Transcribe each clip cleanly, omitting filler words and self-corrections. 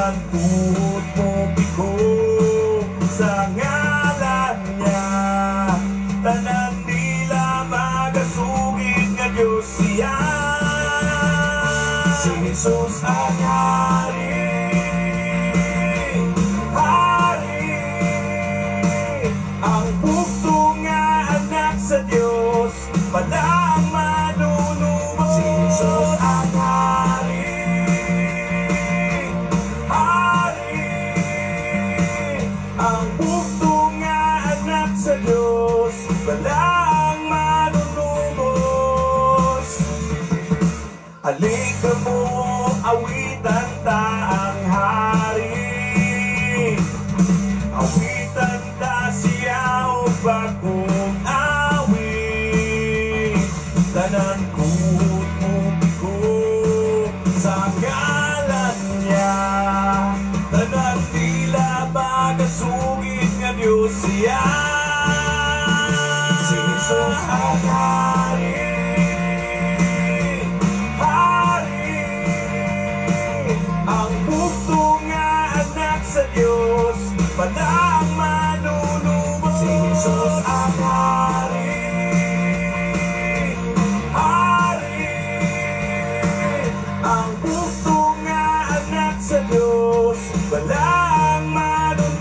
tanan tuhod mo biko sa ngalan niya. Tanan nila magasugid nga Diyos siya. Si Jesus ang hari, hari, ang bugtong nga anak sa Diyos, palang manunubos. Si Jesus ang hari, hari, ang bugtong nga anak sa Diyos, palang manunubos. Halika mo, awitan ta ang hari, awitan ta siya o bagong awit. Tanan kuhod mo biko sa ngalan niya. Tanan nila magasugid nga Diyos siya. Si Jesus ang hari, ang bugtong nga anak sa Diyos, palang manunubos. Si Jesus ang hari, hari, ang bugtong nga anak sa Diyos, palang manunubos.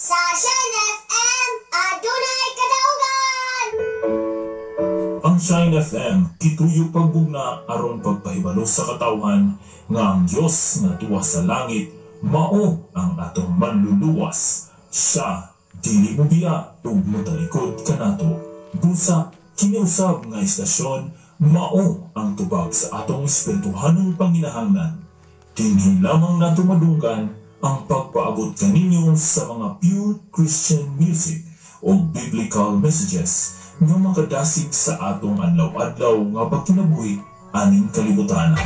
Sa Shine FM, adunay kadaugan! Ang Shine FM kituyo pagbugna aron pagpahibalo sa katawhan nga ang Dios nga tuwa sa langit mao ang atong manluluwas. Siya dili mo biya ug motalikod kanato. Busa kiniusab nga istasyon mao ang tubag sa atong espirituhanong panginahanglan. Dinhi lamang nato madunggan ang pagpaabot kaninyo sa mga pure Christian music o biblical messages nga makadasig sa atong adlaw-adlaw nga pagkinabuhi aning kalibutan.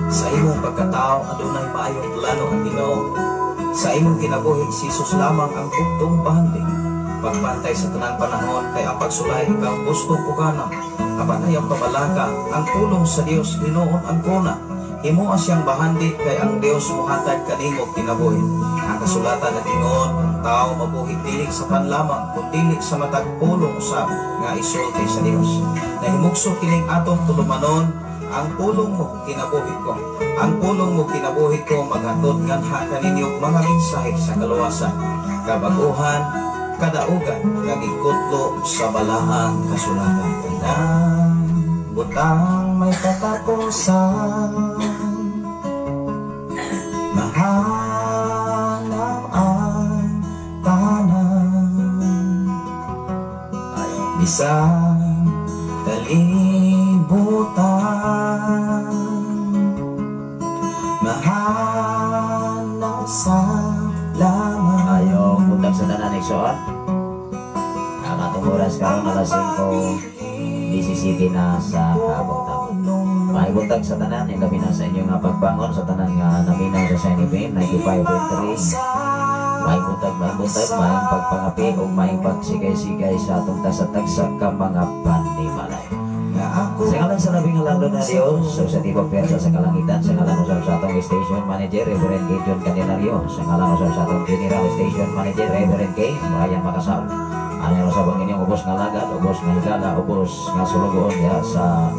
Sa imong pagkatao adunay maayong plano ang Ginoo. Sa imong kinabuhi si Jesus lamang ang bugtong bahanding. Pagbantay sa tanang panahon kay ang pagsulay ikaw gustong pukanang. Kapanay ang pabalaga, ang tulong sa Dios Ginoon ang kuna. Imo siyang bahandi kay ang Dios mohatag kanimo kinabuhi. Ang kasulatan na Ginoon, ang tao mabuhi dili sa panlamang kundi sa matag pulong usab nga isulti sa Dios. Nahimugso kining atong tulumanon. Ang pulong mo kinabuhi ko. Ang pulong mo kinabuhi ko maghatod nganha kaninyo mga mensahe sa kaluwasan, kabaguhan, kadaugan, nagikutlo sa balahang kasulatan. Tanang butang may katapusan, mahanap ang tanan, bisang kalibutan, mahanaw sa laman. Ayaw butang sa tanan igsoon. Ang atong oras karon alas 5:17 na sa kabutang. Maibutang sa tanan, yung gabi na sa inyo nga pagbangon sa tanan nga naminaw sa Shine FM 95.3. Maibutag, maayong pagpangapi o maayong pagsigay-sigay sa atong tasatagsa ka mga panimalay. Sa ngalan sa labing halando na Diyos, sa tibok persa sa kalangitan, sa ngalan usap sa atong station manager, Reverend K. John Candelario, sa ngalan usap sa atong general station manager, Reverend K. Brian Makasal. Ano usap ang inyong ubos nga lagad, ubos nga higala, ubos nga sulugoon ya sa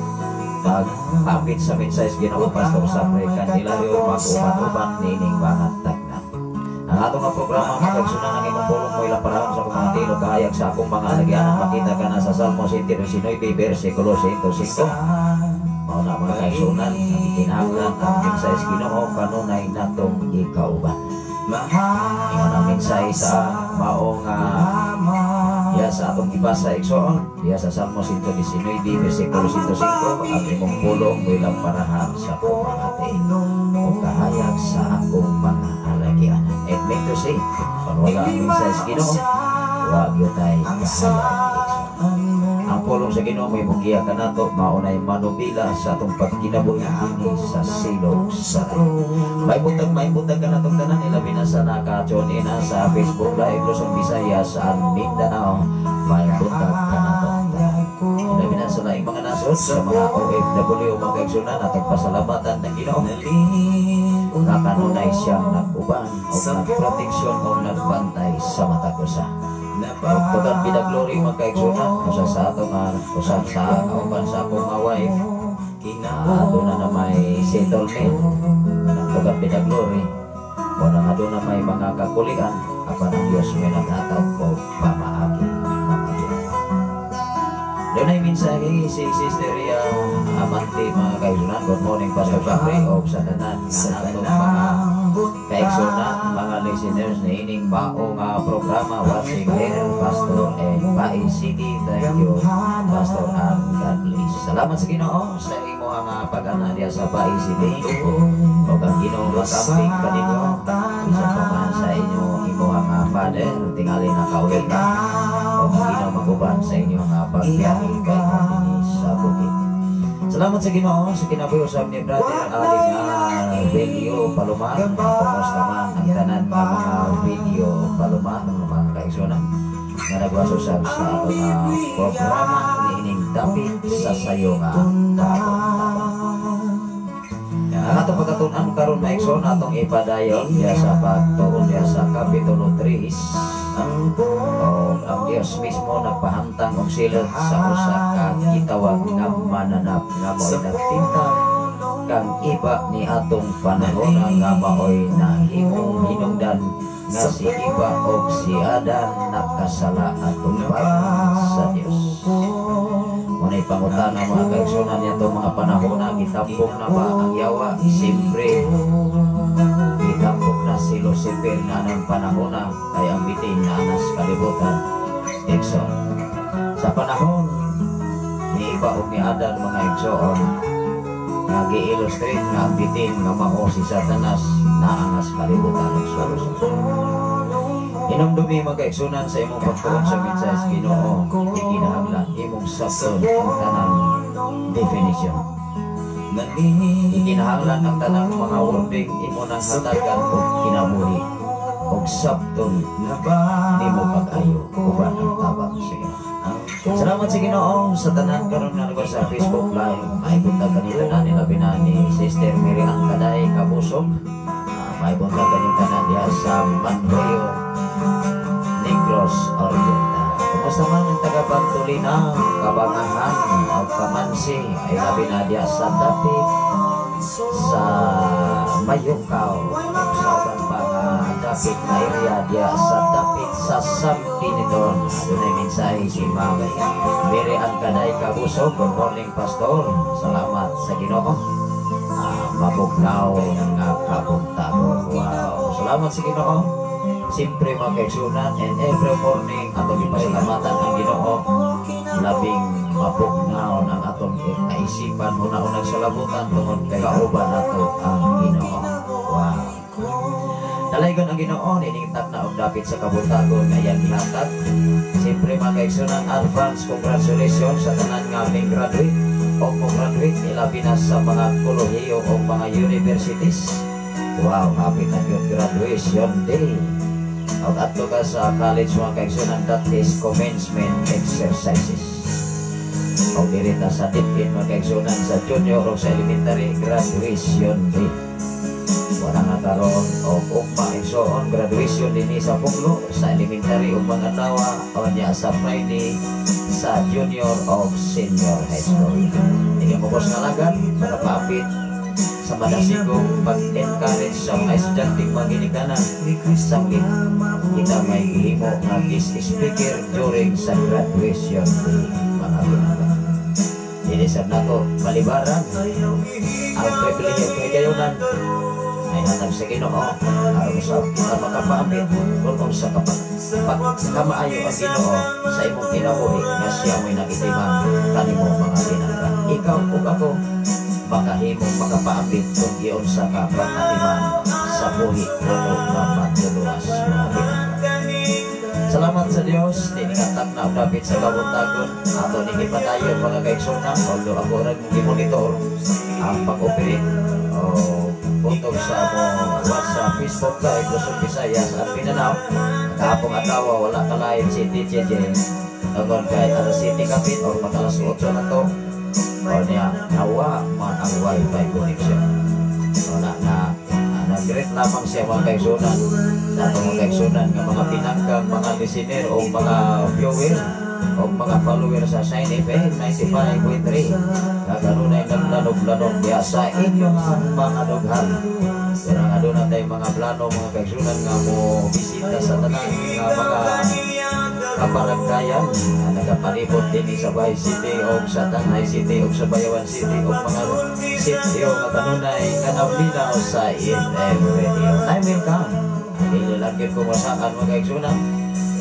pag-apit sa mensahe Ginoo Pastor Sapre Candelario, mag-uban-uban nining mga tagna. Ang atong nga programa magagsunan ng imong pulong mo ilang paraan sa kumang tilo kahayag sa akong mga alagyanan. Makita ka na sa Salmo 119, versikulo 105. Mao na mga kaigsunan, ang itinahanglan ang mensahe Ginoo kanunay natong ikauban. Ingon ang mensahe sa maong diya sa atong ibasa igsoon, diya sa Salmo 119, versikulo 105, ang imong pulong mo ilang paraan sa kumangati. kahayag sa akong mga alagian. It meant to say, kung wala ang mensahe sa Ginoo, huwag yun tayo kahayag. Ang pulong sa Ginoo may munggiya ka na ito, maunay manubila sa itong pagkinabuhi ini sa silog sa may butag ka na itong tanan, ilabi na sa naka-tune in sa Facebook Live, Luzon, Visayas, sa Mindanao, may butag ka na itong tanan. Ilabi na sa laing mga nasod, sa mga OFW, mga kaigsunan, at pasalamatan ng Ginoo. Nakanunay siyang nag-uban o nagproteksyon o nagbantay sa mata ko sa Tugan pinaglory mga kaigsunan, usa sa ato nga, usa sa kauban sa akong mga wife, doon na may settlement, tugan pinaglory, o na doon na may mga kakulian, apa ng Diyos may naghatag ko pamaagi. Doon ay mensahe si Sister Amante mga kaigsunan. Good morning Pastor Bakri o sa tanan na atong mga kaigsunan, mga listeners na ining baong programa watching here, Pastor and Pai City. Thank you Pastor and God bless. Salamat sa Ginoo sa imo ang pag-ana diya sa Pai City. O kang Ginoo makamping kaninyo isa pa man sa inyo imo ang Father tingali na kauwi na o Ginoo maguban sa inyo ang pagbiyahe kay sa bukid. Salamat sa Ginoo sa kinabuhi ni Brother Aling video paluman. Kumusta man ang tanan ng mga video paluman ng mga kaigsunan nga nagwasosab sa atong programa niining dapit sa sayo nga ang atong pagkatunan karon maigsoon atong ipadayon diya sa pagtuon diya sa Kapitulo 3. Ang Diyos mismo nagpahantang og silot sa usa ka gitawag nga mananap nga mo'y nagtintang kang iba ni atong panahon nga maoy nahimong hinungdan nga si iba og si Adan nakasala atong bayan sa Diyos. Muna'y pangutana mga kaigsunan niya itong mga panahon na gitambok na ba ang yawa? Siyempre gitambok na si Lucifer na ng panahon na kaya ang bitin na anas kalibutan. Exxon sa panahon ni iba og ni Adan mga igsoon nga gi-illustrate nga ang bitin nga mao si Satanas na anas kalibutan ng solusyon. Inumdumi mga kaigsunan sa imong pagtuon sa mensahe sa Ginoo, ikinahanglan imong sabton ang tanang definition. Ikinahanglan ang tanang mga wording imo nang hatagan o kinabuhi o sabton nimo pag-ayo uban ang tabang sa Ginoo. Salamat sa Ginoo sa tanan karon nga nagwa sa Facebook Live. May buntag kanila na nilabi na ni Sister Mary ang Kaday Kabusog. May buntag kanila tanan diha sa Manhoyo Negros Oriental. Kumusta man ang taga-Pantulina, Kabangahan o Kamansi ay labi na diya sa dapit sa Mayukaw sa uban pa dapit na area diya sa dapit sa Sampiniton. Doon ay mensahe si Ma'am Mary ang Kaday Kabusog. Good morning Pastor, salamat sa Ginoo. Mabugnaw ng kabuntagon. Wow, salamat sa Ginoo. Siyempre mga kaigsunan, and every morning atong ipasalamatan ang Ginoo. Labing mabugnaw ng atong kaisipan una-unang salabutan tungod kay kauban nato ang Ginoo. Wow. Dalaygon ang Ginoo, niningtag na og dapit sa kabuntagon nga iyang gihatag. Siyempre mga kaigsunan, advance congratulations sa tanan nga aming graduate o mo-graduate ilabi na sa mga kolehiyo o mga universities. Wow, happy na yung graduation day. O atlo ka sa college mga kaigsunan, that is commencement exercises. O dirita sa titin mga kaigsunan sa junior o sa elementary graduation day. Wala nga karon o ugma igsoon graduation din sa Punglo sa elementary o mga tawa o niya sa Friday sa junior o senior high school. Hindi mo bos nga lagan, malapapit sa madasigong pag-encourage sa mga estudyanteng maginikanan. Sakit, kita may ihimo nga guest speaker during sa graduation day mga binaga. Dinisab na to, malibaran ang pribilehyo kagayunan ay hatag sa Ginoo aron sa kita makapaamit kung sa kamaayo ang Ginoo sa imong kinabuhi nga siya mo'y nagitiman kanimo mga binaga. Ikaw ug ako makahimong makapaapit kung iyon sa kapakatiman sa buhi na nga matuluwas. Salamat sa Dios, tinikatak na updapit sa kabuntagon, ato ni hipatayon mga kaigsunan, although ako rin monitor ang pag-operate o photo sa sa Facebook Live, Luzon, Visayas at Mindanao. Kahapong atawa, wala kalahin si DJ Tagon kahit alas City kapit o matalas 8 na to o niya nawa man ang wifi connection. Wala na nag-greet lamang siya mga kaigsunan sa itong mga kaigsunan ng mga pinanggang mga listener o mga viewer o mga follower sa Shine FM 95.3 kaganoon ay naglanog-lanog diya sa inyong mga dughan. Pero nga doon natin mga plano mga kaigsunan nga mo bisita sa tanang mga kabaranggayan na nagapalibot din sa Bay City o sa Tanay City o sa Bayawan City o mga city o nga kanunay nga nablinaw sa FM Radio. Time will come. Nililagyan ko masaan mga kaigsunan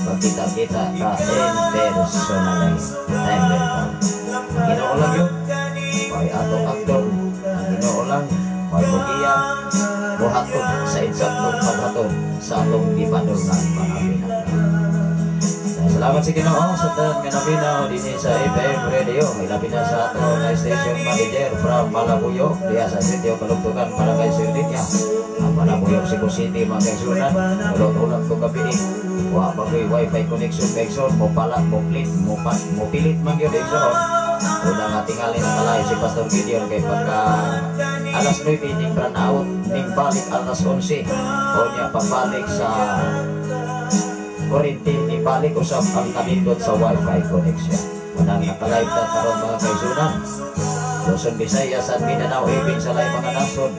pagkita-kita ka in personalize. Time will come. Ginoo lang yun. May atong aktor. Ang ginoo lang. May mugiya. Buhatod sa insaktong paghatod sa atong gipadol ng mga pinagdang. Salamat sa Ginoo sa tanang kanabinaw din sa FM Radio. Ilabi na sa ato na station manager from Malabuyo diya sa Sitio Kalugtugan para kay Sirdinya. Ang Malabuyo Cebu City mga kaigsunan. Ulot-ulot ko gabi wa pa ko'y wifi connection kaigsun mo pala mo pilit man yun kaigsun. Una nga tingali na kalayo si Pastor Gideon kay pagka alas 9 ning pranaut ning balik alas 11 o niya pabalik sa Corintin ni balik usap ang kanindot sa wifi connection. Unang nakalive na karon mga kaigsunan. Luzon, Visayas at Mindanao ibig sa lain mga nasod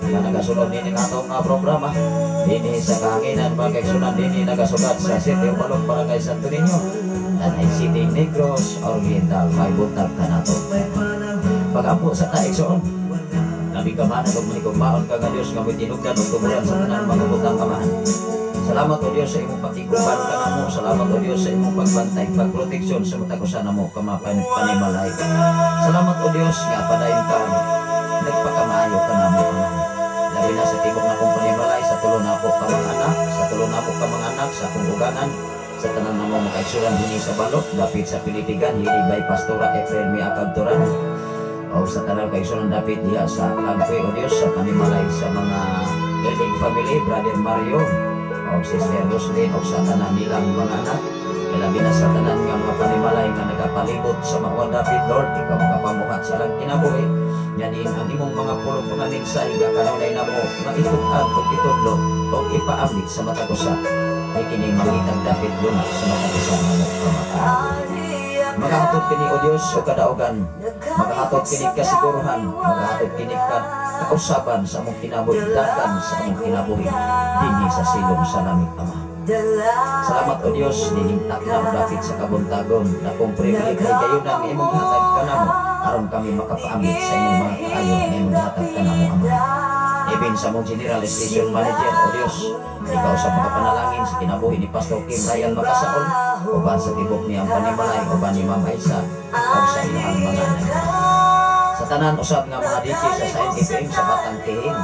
na nagasulod din ng atong programa. Dini sa kahanginan mga kaigsunan dini nagasulat sa Sitio Balong Barangay Santo Niño. Tanay City, Negros, Oriental, may buntag ka nato. Pag-ampo sa kaigsuon, nabi ka man ang manikong ka nga Diyos nga may tinugdan o tumulan sa tanang mga butang kamahan. Salamat o Diyos sa imong pakikupan ka na mo. Salamat o Diyos sa imong pagbantay, pagproteksyon sa matagusan na mo kamapanimbalay. Salamat o Diyos nga padayon ka, nagpakamaayo ka na mo. Labi na sa tibok na kong panimalay, sa tulo na po ka mga anak, sa tulo na po ka mga anak, sa kong uganan, sa tanan na mo makaigsuran hini sa balot, dapit sa Pilitigan, hini by Pastora Efremi Akagturan. O sa tanan kaigsuran dapit diya sa Lagpe o Diyos, sa panimalay sa mga Eling family, Brother Mario, o Sister Roslyn o sa tanan nilang mga anak. Ilabi na sa tanan nga mga panimalay nga nagapalibot sa mga dapit Lord, ikaw makapamuhat silang kinabuhi. Yanin ang imong mga pulong mga mensahe nga kanunay na mo maitukan o itudlo o ipaamit sa matagusa. Ikining mangitang dapit lunas sa matagusa nga mo pamataan. Makahatod kini o Diyos o kadaugan, makahatod kini kasiguruhan, makahatod kini kausaban sa among kinabuhi, dagan sa among kinabuhi, dinhi sa silong sa langit Ama. Salamat o Diyos, niningtak na dapit sa kabuntagon, na kung privilege kayo ng imong hatag ka na mo, aron kami makapaamit sa imong mga kaayon na imong hatag ka na mo, Ama. Ibin sa mong General Station Manager o Diyos, ikaw sa mga panalangin sa kinabuhi ni Pastor Kim Ryan Makasaon, uban sa tibok niyang panimalay, uban ni Ma'am Aisa, o sa ilang mga anak. Sa tanan usab nga mga DJ sa Shine FM sa Batang Tihing,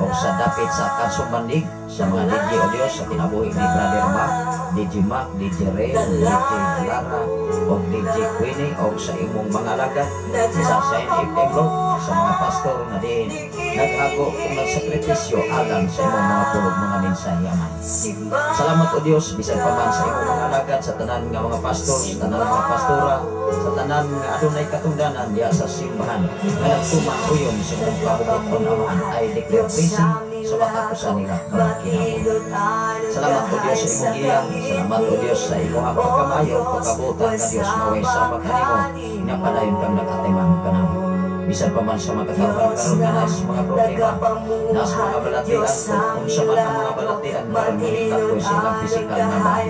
o sa dapit sa Kansong Mandig, sa mga DJ o Diyos sa kinabuhi ni Brother Mac, DJ Mac, DJ Ray, DJ Lara, o DJ Queenie, o sa imong mga alagad sa Shine FM Lord, sa mga pastor na din naghago kung nagsakripisyo alang sa imong mga pulog mga mensahe Ama. Salamat o Diyos, bisan pa man sa imong mga alagad, sa tanan nga mga pastor, sa tanan mga pastora, sa tanan nga adunay katungdanan diya sa simbahan nga nagtumakuyon sa imong kabubuton Amahan, I declare blessing sa matapusan nila mga kinabuhi. Salamat o Diyos sa imong iyang, salamat o Diyos sa imong pagkamayo, pagkabutan ka Diyos na way sa makanimo, napadayon kang nagatiman ka namin. Bisan pa man sa mga katawhan karon nga nasa mga problema, nasa mga balatian, kung sa man ang mga balatian, maraming manikat ko silang pisikal na bahay.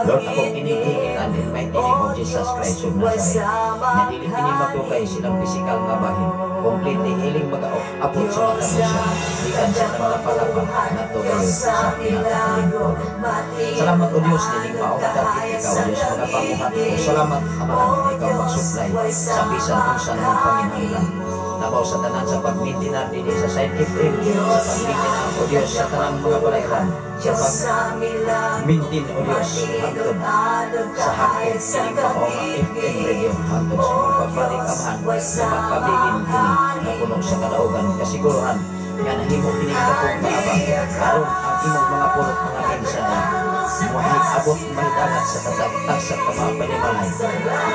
Lord, akong kinihingin in mighty name of Jesus Christ of Nazareth, na diling kinimatugay silang pisikal na bahay, completely healing mag-abot sa mga tapusan, ikan sa namalapalapan, na tugayo sa pinakakaling ko. Salamat o Diyos, diling maungadapit ikaw, Diyos, mga pamuhat ko. Salamat, Amahan, ikaw mag-supply sa bisan kung saan mong Panginoon. Labaw sa tanan sa pagmintinan din sa Side FM, sa pagmintinan o Diyos sa tanang mga balairan, sa pagmintin o Diyos hangtod sa hangtod sa mga FM radio hangtod sa mga pagbalik amahan na magpabilin kini na puno sa kalaugan kasiguruhan nga nahimo kini kapong maabang aron ang imong mga pulot mga mensahe muhit abot mahidagan sa katagtag sa mga panimalay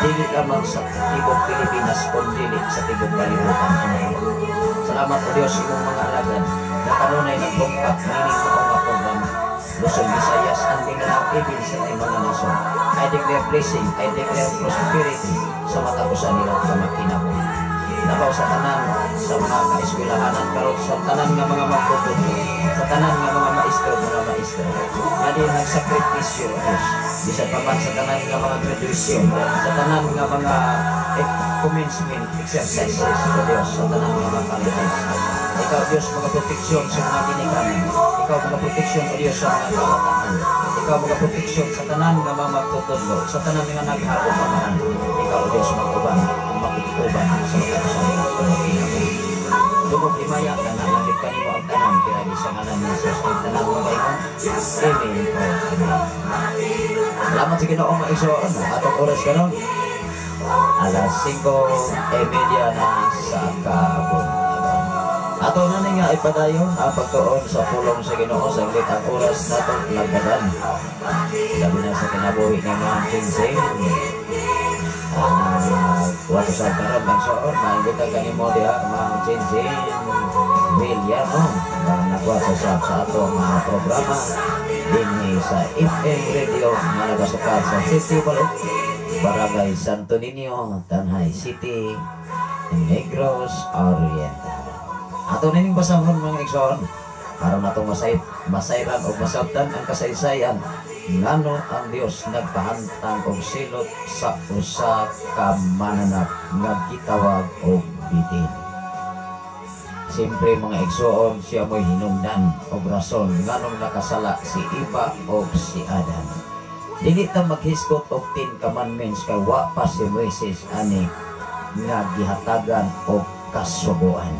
dili lamang sa tibok Pilipinas kundi sa tibok kalibutan. Salamat o Diyos imong mga alagad na kanunay nagbungkat meaning sa mga program Luzon, Visayas, ang tingnan ibig sa mga nason. I declare blessing, I declare prosperity sa matapusan nila sa makinapon. Nabaw sa tanan sa mga kaeskwelahanan karon sa tanan nga mga magtututo sa tanan nga mga maestro nga di nagsakripisyo Diyos bisan pa man sa tanan nga mga graduation sa tanan nga mga commencement exercises o Diyos sa tanan nga mga kalitas ikaw Diyos mga proteksyon sa mga ginikanan ikaw mga proteksyon o Diyos sa mga kawataan ikaw mga proteksyon sa tanan nga mga magtututo sa tanan nga naghapon pamahan ikaw o Diyos mag-uban makikuban sa mga kasalan at pagpapinapin. Lumog limaya na nalagit ka nimo ang tanan piragi sa ngalan ni Jesus ang tanan mo kayo. Amen. Salamat sa Ginoo mga igsoon. Atong oras karon alas 5:30 na sa kahapon. Ato na nga ipadayon ang pagtuon sa pulong sa Ginoo sa ang oras natong lagdagan. Labi na sa kinabuhi ni mga Chinsing. Waktu sa karon ng soon, maibutag ka mo diha mga Chinsing Villano na nagwasa siya sa atong programa din sa FM Radio na nagasukat sa City Balot, Barangay Santo Niño, Tanhay City, Negros Oriental. Ato nining basahon mga igsoon para natong masayran o masabtan ang kasaysayan ngano ang Dios nagpahantang og silot sa usa ka mananap nga gitawag og bitin. Siyempre mga igsoon siya mo'y hinungdan og rason nganong nakasala si Eva o si Adam. Dili ta maghiskot og 10 commandments kay wa pa si Moises ani nga gihatagan og kasugoan.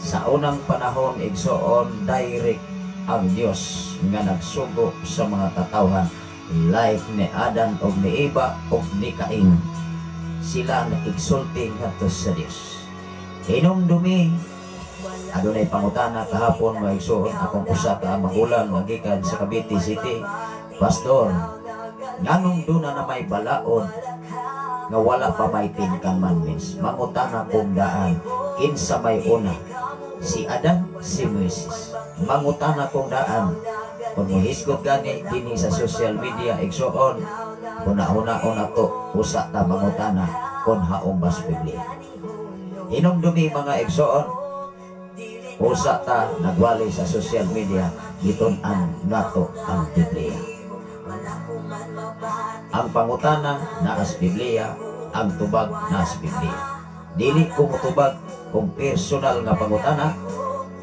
Sa unang panahon igsoon direct ang Dios nga nagsugo sa mga katawhan like ni Adan o ni Eva o ni Cain. Sila nakigsulti ngadto sa Dios. Hinumdumi adunay pangutana kahapon maigsoon akong usa ka magulang magikan sa Cavite City. Pastor, nganong duna na may balaod nga wala pa may 10 commandments? Mangutana kung daan kinsa may una, si Adan, si Moises. Mangutana kung daan kung muhisgot gani dini sa social media igsoon una to usa ta mangutana kung haong bas Biblia. Hinumdumi mga igsoon usa ta nagwali sa social media gitun-an nato ang Biblia. Ang pangutana naa sa Biblia, ang tubag naa sa Biblia. Dili ko mutubag kung personal nga pangutana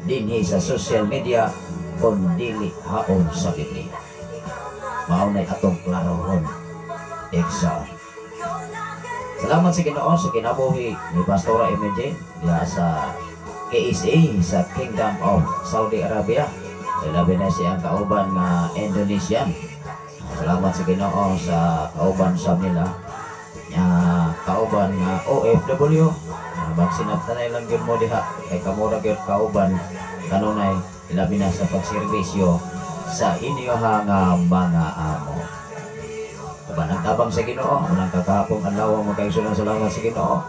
dinhi sa social media kung dili haon sa Biblia. Maunay atong klarohon. Exam. Salamat sa Ginoo sa kinabuhi ni Pastora MJ diha sa KSA sa Kingdom of Saudi Arabia. Ilabi na siyang kauban nga Indonesian. Salamat sa Ginoo sa kauban sa nila. Kauban nga OFW. Magsinagtanay lang yun mo diha kay kamura yun kauban kanunay ilabi na sa pagserbisyo sa inyo nga mga amo. Nagtabang sa Ginoo unang kakahapong adlaw mo kay salamat sa Ginoo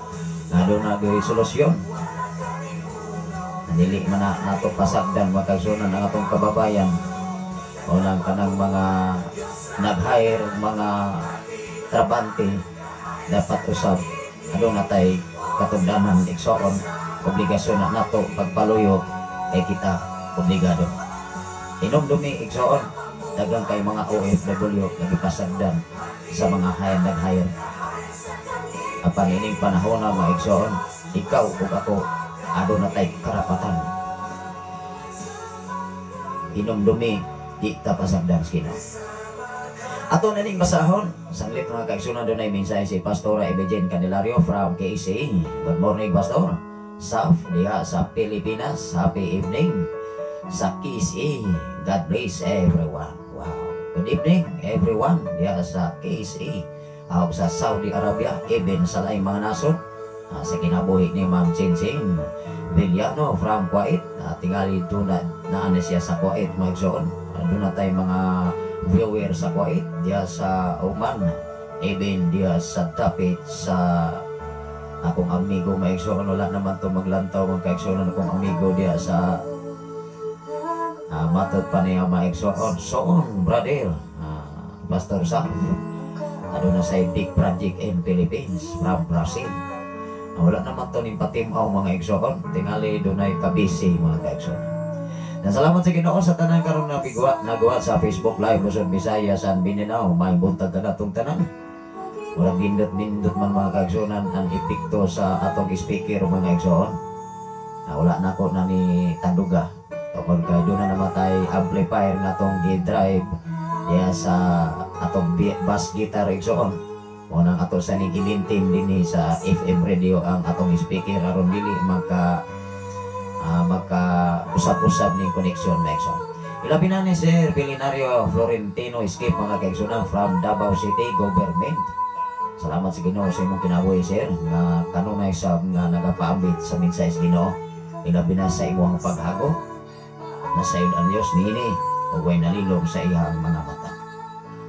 na doon na gay solusyon. Dili man nato pasagdan makagsunan ang atong kababayan unang kanang mga nag-hire mga trabante dapat usab adong natay katungdanan igsoon obligasyon na nato pagpaluyo kay kita obligado. Hinumdumi igsoon dagang kay mga OFW nagipasagdan sa mga nag-hire. Apan ining panahon na mga igsoon ikaw ug ako adto natay karapatan. Hinumdumi di ta pasagdan sa Ginoo. Ato na ning basahon. Sanglit mga kaigsunan doon ay mensahe si Pastora Ebejen Candelario from KC. Good morning, Pastor. Saf, diha sa Pilipinas. Happy evening. Sa KC. God bless everyone. Wow. Good evening, everyone. Diha sa KC. Sa Saudi Arabia. Even sa laing mga nasod. Sa kinabuhi ni Ma'am Chinchin Villano from Kuwait. Tingali doon na siya sa Kuwait, mga igsoon. Doon na tayo mga viewer sa Kuwait, diya sa Oman, even diya sa Dapit, sa akong amigo maigsoon. Wala naman to maglantaw mga kaigsoon akong amigo diya sa matod pa niya maigsoon. Soon, brother, Pastor Sam, ano na sa big project in Philippines from Brazil. Wala naman to ning patimaw mga igsoon. Tingali doon ay kabisi mga kaigsoon. Salamat sa Ginoo sa tanan karon na nagawa sa Facebook Live Luzon, Visayas, and Mindanao. May buntag ka natong tanan. Walang bindot man mga kaigsunan ang epekto sa atong speaker mga kaigsuon. Wala na ko na ni tanduga. Tungkol kay doon na namatay amplifier nga atong gi-drive diya sa atong bass guitar kaigsuon. Unang ato sa ni gimintin dinhi sa FM radio ang atong speaker aron dili usap-usap ni connection Maxon. Ilabi na ni Sir Pilinario Florentino Escape mga kaigsunan from Davao City Government. Salamat sa Ginoo sa imong kinabuhi, Sir, nga kanunay sa nga nagapaambit sa mensahe sa Ginoo. Ilabi na sa imong paghago na sayod ang Dios niini ug way nalilom sa iyang mga mata.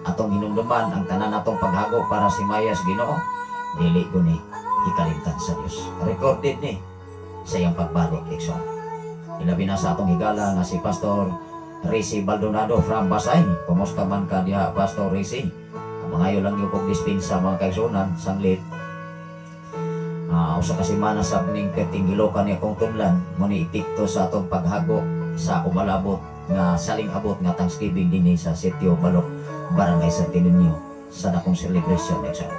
Atong hinumduman ang tanan natong paghago para si Maya sa Ginoo. Dili ko ni hikalimtan sa Dios. Recorded ni sa iyang pagbalik, Exxon. Ilabi na sa atong higala nga si Pastor Rizzy Baldonado from Basay. Kumusta man ka diha, Pastor Rizzy? Mangayo lang yung kong dispensa mga kaigsunan, sanglit. Usa ka semana sa ning perting Ilocan ni akong tunlan, muni epekto sa atong paghago sa umalabot nga saling abot nga Thanksgiving dinhi sa Sitio Balok, Barangay Santo Niño sa dakong celebration, Exxon.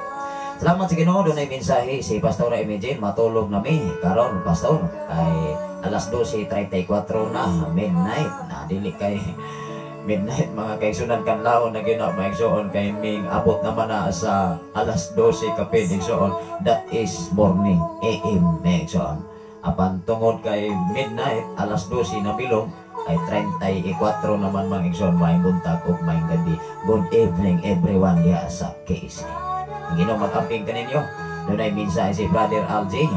Salamat sa Ginoo. Doon ay mensahe si Pastora Emejen. Matulog na mi karon, Pastor, ay alas 12:34 na midnight na dili kay midnight mga kaigsunan kanlaon na gina maigsoon kay ming abot naman na sa alas 12 kapin igsoon. That is morning AM maigsoon. Apan tungod kay midnight alas 12 na bilong ay 34 naman mga igsoon, may buntag ug may gabi. Good evening everyone diha sa KC. Ginoo mag-amping kaninyo. Doon ay mensahe si Brother Alj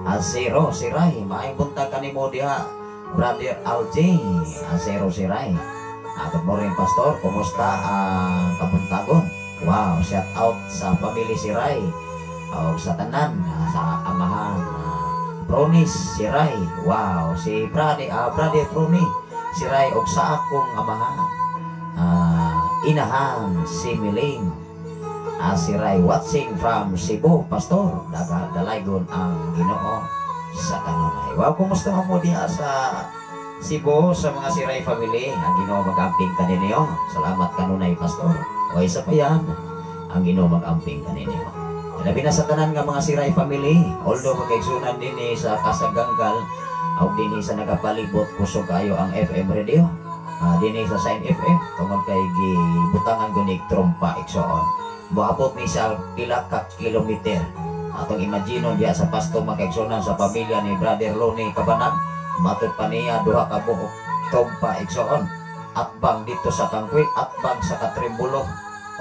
Asero Siray. Maayong buntag kanimo diha, Brother Alj Asero Siray. Good morning, Pastor. Kumusta ang kabuntagon? Wow, shout out sa family Siray o sa tanan, sa amahan Pronis Siray. Wow, si Brother Pronis Siray o sa akong amahan inahan si Miling Siray watching from Cebu, Pastor. Dalaygon ang Ginoo sa kanunay. Wow, kumusta mo diha sa Cebu sa mga Siray family? Ang Ginoo mag-amping kaninyo. Salamat kanunay, Pastor. O isa pa yan, ang Ginoo mag-amping kaninyo. Labi na sa tanan nga mga Siray family, although magkaigsunan din sa Kasaganggal o din sa nagapalibot kusog kayo ang FM radio. Din sa Sign FM tungod kay gibutangan gunig trompa igsoon. Moabot ni sa pila ka kilometer. Atong imagino diya sa pasto makaigsunan sa pamilya ni Brother Loni Kabanag. Matod pa niya duha ka buok trompa igsoon. Atbang dito sa Tangkwit, atbang sa Katrimbulo.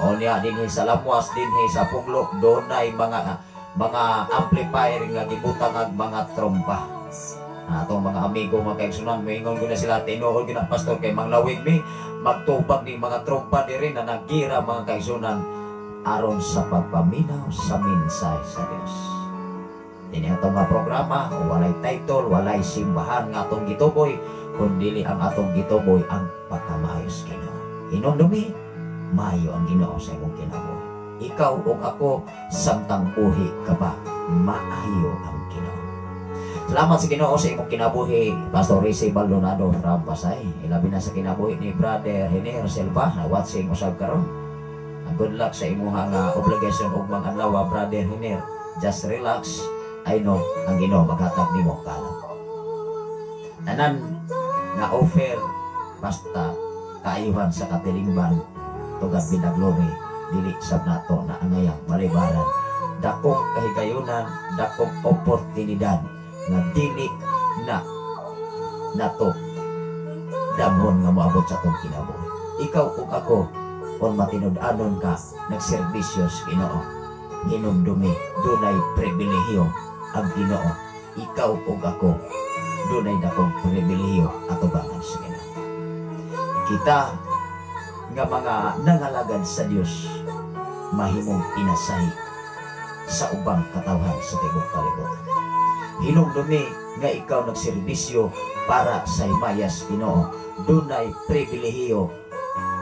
O niya dinhi sa Lamuas, dinhi sa Puglo, donay mga amplifier nga gibutang ag mga trompa. Atong mga amigo makaigsunan, moingon ko na sila tinuod gina Pastor kay manglawig mi magtubag ni mga trompa diri na nagira mga kaigsunan aron sa pagpaminaw sa mensahe sa Dios. Dini atong nga programa, walay title, walay simbahan nga atong gituboy, kundi ang atong gituboy ang pagkamaayos Ginoo. Hinumdumi, maayo ang Ginoo sa imong kinabuhi. Ikaw o ako, samtang buhi ka ba, maayo ang Ginoo. Salamat sa Ginoo sa imong kinabuhi, Pastor Rizzy Baldonado from Pasay. Ilabi na sa kinabuhi ni Brother Hiner Silva na watching usab karon. Good luck sa imuha nga obligation ug mga adlaw, Brother Hiner. Just relax. I know ang Ginoo maghatag nimo kalam. Tanan nga offer basta kaayuhan sa katilingban tugad binaglory dili sab nato na angayang malibaran. Dakong kahigayunan, dakong oportunidad nga dili na nato damon nga moabot sa atong kinabuhi. Ikaw ug ako, kung matinud-anon ka, nagserbisyo sa Ginoo, hinumdumi, dunay pribilehiyo ang Ginoo. Ikaw ug ako, dunay dakong pribilehiyo atubangan sa Ginoo. Kita nga mga nangalagad sa Dios, mahimong pinasay sa ubang katawhan sa tibuok kalibutan. Hinumdumi nga ikaw nagserbisyo para sa himayas Ginoo, dunay pribilehiyo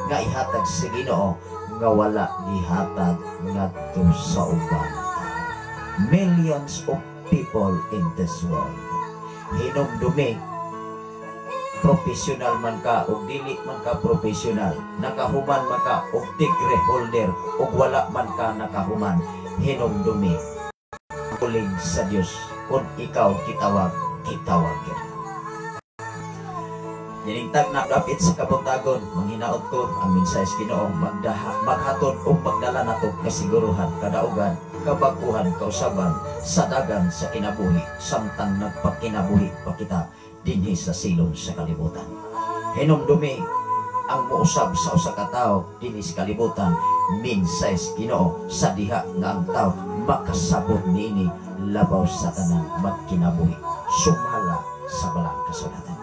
nga ihatag sa Ginoo nga wala gihatag ngadto sa ubang. Millions of people in this world. Hinumdumi, professional man ka o dili man ka professional, nakahuman man ka o degree holder o wala man ka nakahuman, hinumdumi uling sa Dios kung ikaw kitawag yun. Nilingtag na dapit sa kabuntagon, manghinaot ko ang minsayes Ginoo, maghatod o magdala nato kasiguruhan, kadaugan, kabaguhan, kausaban sa dagan sa kinabuhi, samtang nagpakinabuhi pa kita dinhi sa silong sa kalibutan. Hinumdumi ang muusab sa usa ka tawo dinhi sa kalibutan, minsayes Ginoo sa diha nga ang tawo makasabot niini labaw sa tanang magkinabuhi, sumala sa balang kasulatan.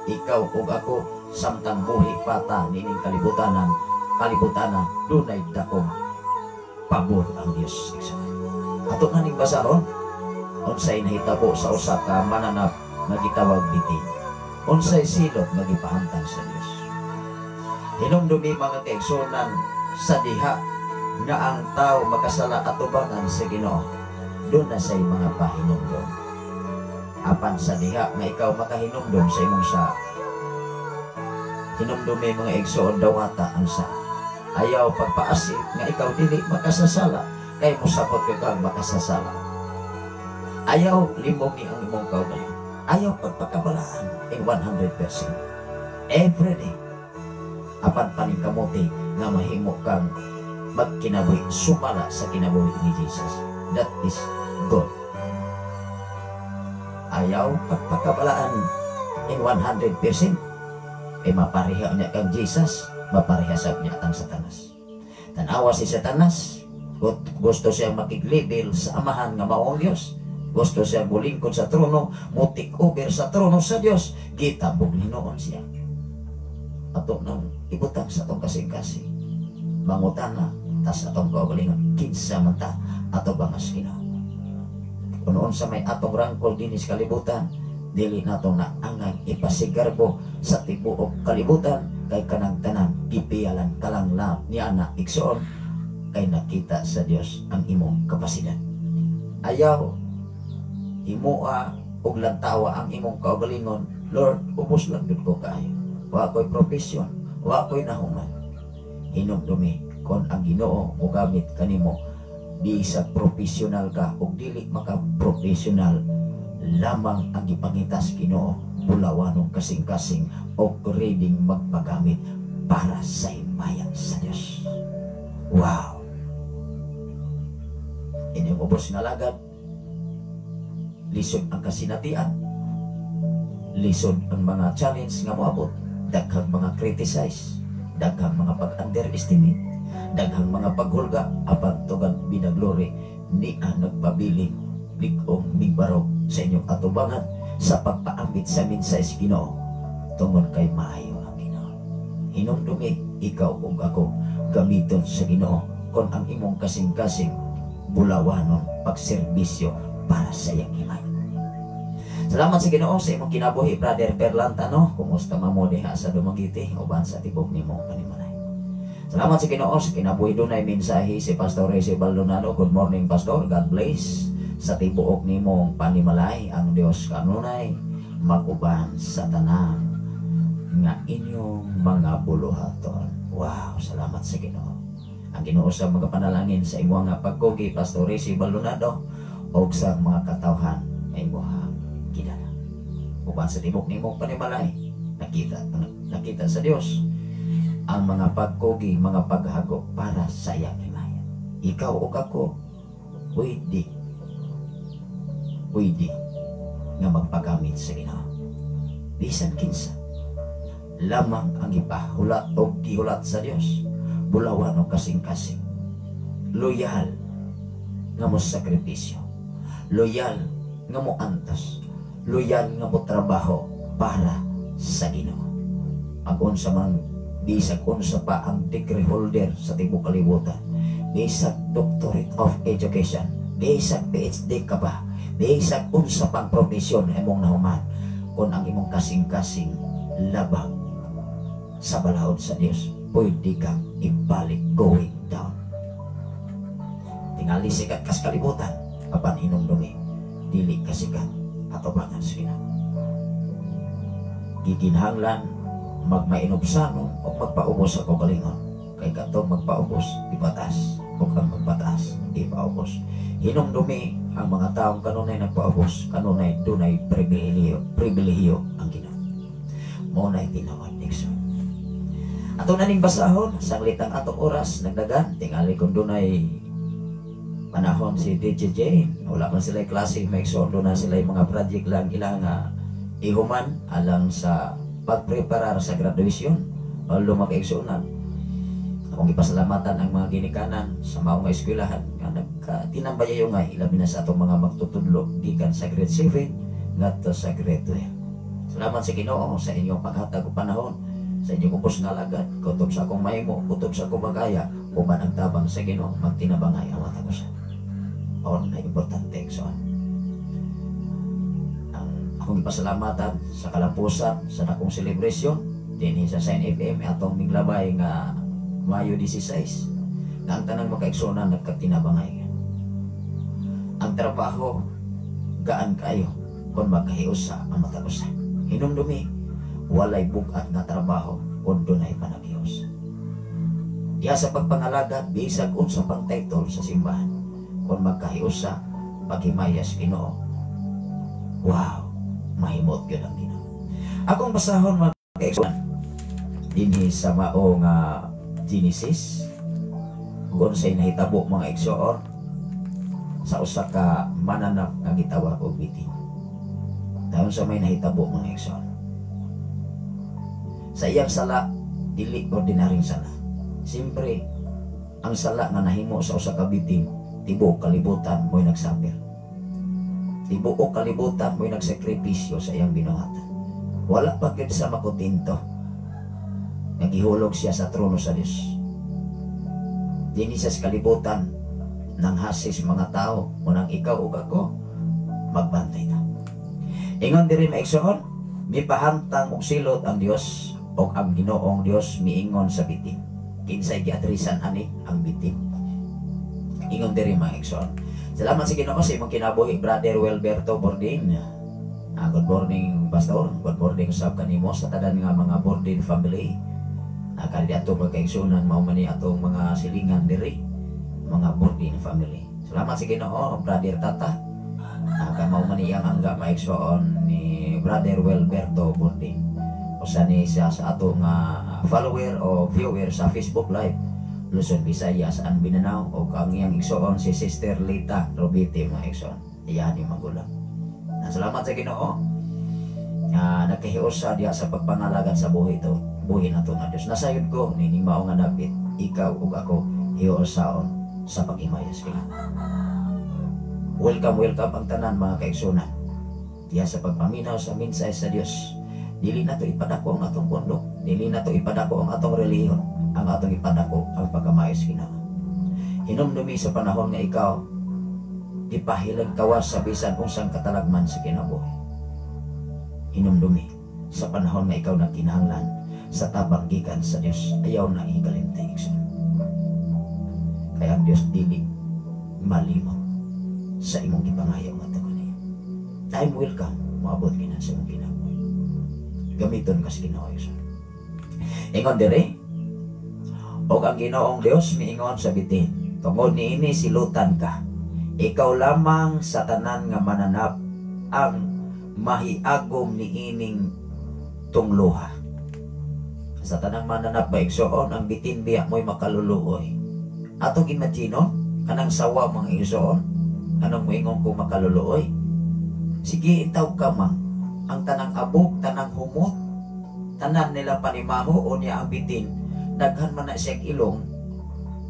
Ikaw ug ako, samtang buhi pata nining kalibutanan, dunay dakong pabor ang Dios. Ato nga ning basahon, unsay nahitabo sa usa ka mananap nga gitawag bitin, unsay silot nga gipahamtang sa Dios. Hinumdumi mga kaigsunan sa diha nga ang tao makasala atubangan sa Ginoo, doon na say mga pahinumdom. Apan sa diha nga ikaw makahinumdom sa imong sa hinumdumi mga igsoon dawata ang sa ayaw pagpaasip nga ikaw dili makasasala kay mosabot ka kang makasasala. Ayaw limongi ang imong kaugalingon, ayaw pagpakabalaan in 100% everyday. Apan paningkamuti nga mahimo kang magkinabuhi sumala sa kinabuhi ni Jesus. That is God. Ayaw pagpakabalaan in 100%, ay mapareha niya kang Jesus, mapareha sa niya ang Satanas. Tanawa si Satanas, gusto siya makiglibel sa amahan nga maong Diyos, gusto siya bulingkod sa trono, mutik over sa trono sa Diyos, gitabog hinoon siya. Ato nang ibutang sa atong kasing-kasing, mangutana, tas atong kaugalingon, kinsa man ta, ato bangas Ginoo. Kunoon sa may atong rangkol dinis kalibutan, dili nato na angang ipasigarbo sa tibuok kalibutan, kay kanang tanan gipiyalan kalang la ni anak igsoon, kay nakita sa Dios ang imong kapasidad. Ayaw himua og lantawa ang imong kaugalingon, Lord, ubos lang gud ko kaayo, wa ko'y profesyon, wa ko'y nahuman. Hinumdumi kon ang Ginoo mo gamit kanimo, di sa professional ka o dili maka-professional, lamang ang ipangitas Ginoo, bulawanong kasing-kasing o reading magpagamit para sa himayan sa Diyos. Wow! Inyong ubos nga lagad, lisod ang kasinatian, lisod ang mga challenge nga moabot, daghang mga criticize, daghang mga pag-underestimate, daghang mga paghulga, apan tugan binaglori ni ang nagpabiling likong migbarog sa inyong atubangan sa pagpaambit sa minsayes Ginoo, tungod kay maayo ang Ginoo. Hinumdumi ikaw ug ako gamiton sa Ginoo kon ang imong kasing-kasing bulawanon pagserbisyo para sa iyang himay. Salamat sa Ginoo sa imong kinabuhi, Brother Perlantano. Kumusta mamo diha sa Dumaguete uban sa tibok nimo panimalay. Salamat sa Ginoo sa kinabuhi, dunay mensahe si Pastor Rece Baldonado. Good morning, Pastor. God bless. Sa tibuok nimong panimalay, ang Dios kanunay maguban sa tanang nga inyong mga buluhaton. Wow, salamat sa Ginoo. Ang Ginoo sa mga panalangin sa imong nga pagkugi, Pastor Rece Baldonado, o sa mga katawhan nga imong gidala. Uban sa tibuok nimong panimalay, nakita sa Dios ang mga pagkugi, mga paghagok para sa iyang himaya. Ikaw o ako, pwede nga magpagamit sa Ginoo. Bisan kinsa lamang ang ipahulat o gihulat sa Dios, bulawan o kasing-kasing. Loyal nga mo sakripisyo, loyal nga mo antas, loyal nga mo trabaho para sa Ginoo. Unsa man, bisag unsa pa ang degree holder sa tibuok kalibutan, bisag Doctorate of Education, bisag PhD ka ba, bisag unsa pang profesyon imong nahuman, kung ang imong kasing-kasing labang sa balahod sa Dios, pwede kang ibalik going down. Tingali sikat kas kalibutan, apan hinumdumi, dili kasikat atubangan sa Ginoo. Gikinahanglan magmainobsanon o magpaubos ako kalingon, kay kato magpaubos ipatas o kang magpatas ipaubos. Hinumdumi ang mga taong kanunay nagpaubos, kanunay dunay pribilehiyo ang Ginoo. Mao nay tinawag Dixon. Ato na ning basahon saglit ang atong oras nagdagan, tingali kun dunay panahon si DJ Jane, wala man sila klase, may sondo na sila mga project lang ilang ihuman alang sa pagpreparar sa graduation o lumag-igsunan. Akong ipasalamatan ang mga ginikanan sa maong eskwelahan nga nagkatinambayayo nga ilabi na sa atong mga magtutudlo gikan sa grade 7 ngadto sa grade 12. Salamat sa Ginoo sa inyong paghatag og panahon, sa inyong ubos nga lagad, kutob sa akong mahimo, kutob sa akong magaya, human ang tabang sa Ginoo magtinabangay ang mata ko sa. Or na importante so. Akong ipasalamatan sa kalampusan sa nakong celebration dinhi sa Sign FM atong miglabay nga Mayo 16 nga ang tanang makaigsunan nagkatinabangay. Ang trabaho gaan kayo kung magkahiusa ang matagusa. Hinumdumi walay bugat nga trabaho kung dunay panaghius. Diha sa pagpangalagad bisag unsa pang title sa simbahan kung magkahiusa paghimayas Ginoo. Wow, mahimot gyud ang Ginoo. Akong basahon mga kaigsunan dinhi sa maong Genesis kung say nahitabo mga igsoon sa usa ka mananap nga gitawag og bitin. Dayon sa may nahitabo mga igsoon sa iyang sala dili ordinaryong sala. Siyempre ang sala nga nahimo sa usa ka bitin tibuok kalibutan mo'y nagsapir. Tibuok kalibutan mo'y nagsakripisyo sa iyang binuhatan. Wala pa gyud sa makutinto nagihulog siya sa trono sa Dios. Dinhi sa kalibutan nang hasis mga tao munang ikaw ug ako magbantay ta. Ingon diri maigsoon, mipahantang og silot ang Dios o ang Ginoong Dios miingon sa bitin. Kinsay giatrisan ani ang bitin. Ingon diri maigsoon. Salamat sa Ginoo sa imong kinabuhi, Brother Welberto Bordin. Good morning, Pastor. Good morning sa kanimo sa tanan nga mga Bordin family. Kali atong magkaigsunan mao man ni atong mga silingan diri, mga Bordin family. Salamat sa Ginoo, Brother Tata. Mao man ni ang angga maigsoon ni Brother Welberto Bordin. Usa ni siya sa atong follower o viewer sa Facebook Live Luzon, Visayas, and Mindanao, o ang iyang igsoon si Sister Lita Robite mga igsoon. Iyan ni magulang. Salamat sa Ginoo. Nagkahiusa diha sa pagpangalagad sa buhi ito. Buhi na ito nga Diyos. Nasayod ko, nining mao nga napit, ikaw ug ako, hiusaon sa paghimayas kina. Welcome ang tanan mga kaigsunan. Diha sa pagpaminaw sa minsay sa Diyos. Dili na ito ipadako ang atong pundok. Dili na ito ipadako ang atong reliyon. Ang atong ipadako ang pagkamayas kina. Hinumdumi sa panahon nga ikaw, ipahilang kawas sa bisan unsang katalagman sa kinabuhi. Hinumdumi sa panahon nga ikaw nagkinahanglan sa tabang gikan sa Dios, ayaw na ikalintay igsoon. Kaya ang Dios dili malimot sa imong gipangayaw nga tago niya. I'm welcome, maabot kina sa imong kinabuhi. Gamiton ka sa Ginoo igsoon. Ingon diri, og ang Ginoong Dios miingon sa bitin, tungod niini silutan ka. Ikaw lamang sa tanan nga mananap ang mahiagom niining tungluha. sa tanang mananap ba igsoon ang bitin biya mo'y makaluluoy. Atong imagino kanang sawa mga igsoon anong moingon ko makaluluoy. Sige itaw ka man ang tanang abog, tanang humot, tanan nila panimaho o niya ang bitin daghan man na siyang ilong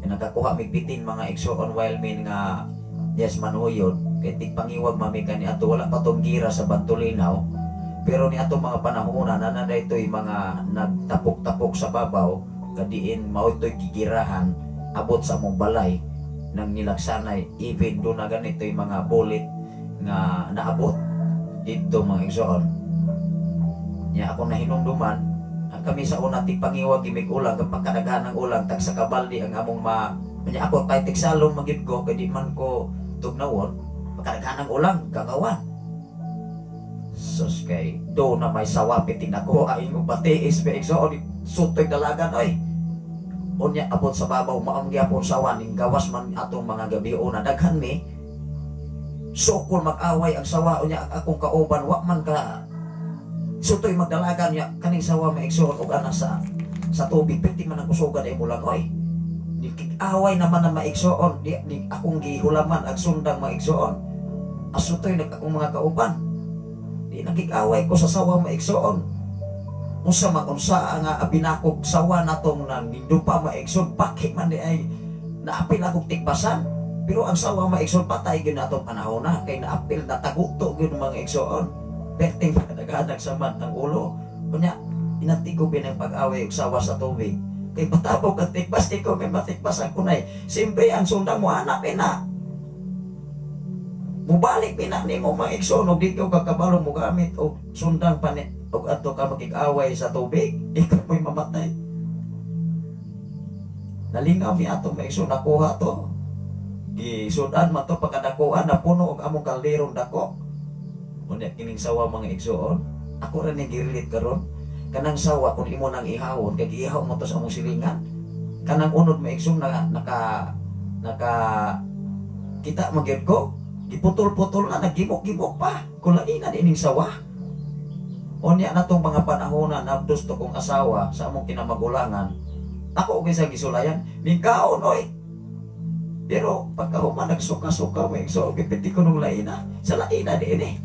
nakakuha mig bitin mga igsoon while min nga yes manuyod kay tigpangiwag mami kani ato wala pa tong gira sa Bantolinaw. Pero ni ato mga panahon na ito'y mga nagtapok-tapok sa babaw, kadiin mao ito'y gigirahan, abot sa mong balay, nang nilaksanay, even doon na ganito'y mga bullet nga naabot dito mga igsoon. Nya ako na hinumduman, ang kami sa una tigpangiwag imig ulang, kapag kadaghan ng ulang, tag sa kabaldi ang among nya ako kahit tigsalong magid ko, kaya di man ko tugnawon, pagkadaghan ng ulang, gagawan. Sus kay do na may sawapit tinako ay mo batiis be igsoon sutoy dalagan oy unya abot sa babaw maong gyapon sawan ning gawas man atong mga gabi una daghan mi sukol mag-away ang sawa unya akong kauban wa man ka sutoy magdalagan ya kaning sawa maigsoon og ana sa tubig piti man ang kusugan ay mulang oy away naman na maigsoon di akong gihulaman ag sundang maigsoon asutoy nag akong mga kauban. Di nakikaway ko sa sawa maigsoon. Unsa man unsa nga abinakog sawa natong nang dupa maigsoon paki man di ay naapil akong tigbasan. Pero ang sawa maigsoon patay gyud atong panahon na kay naapil na taguto gyud mga igsoon. Perting kadaghanan sa man ang ulo. Kunya inatigo binang pag-away og sawa sa tubig. Kay patabog ang tigbas di ko may matikbas ang kunay. Siyempre ang sundang mo hanapin na. Mubalik pina nimo mga igsoon og di ko kakabalo mo gamit og sundang panit og adto ka makig-away sa tubig ikaw mo'y mamatay. Nalingaw mi ato mga igsoon nakuha to gisudan man to pagkadakuan na puno og among kalderong dako. Unya kining sawa mga igsoon ako ra ning girilit karon kanang sawa kun imo nang ihawon kay gihaw mo to sa among silingan kanang unod mga igsoon naka kita magyud ko giputol-putol na nagimok-gimok pa kulain na dining sawa. Unya na tong mga panahon na nabdos to kong asawa sa among kinamagulangan ako og isa gisulayan mingkaon oy. Pero pagkahuman nagsuka-suka may so gipiti ko nung laina sa laina diini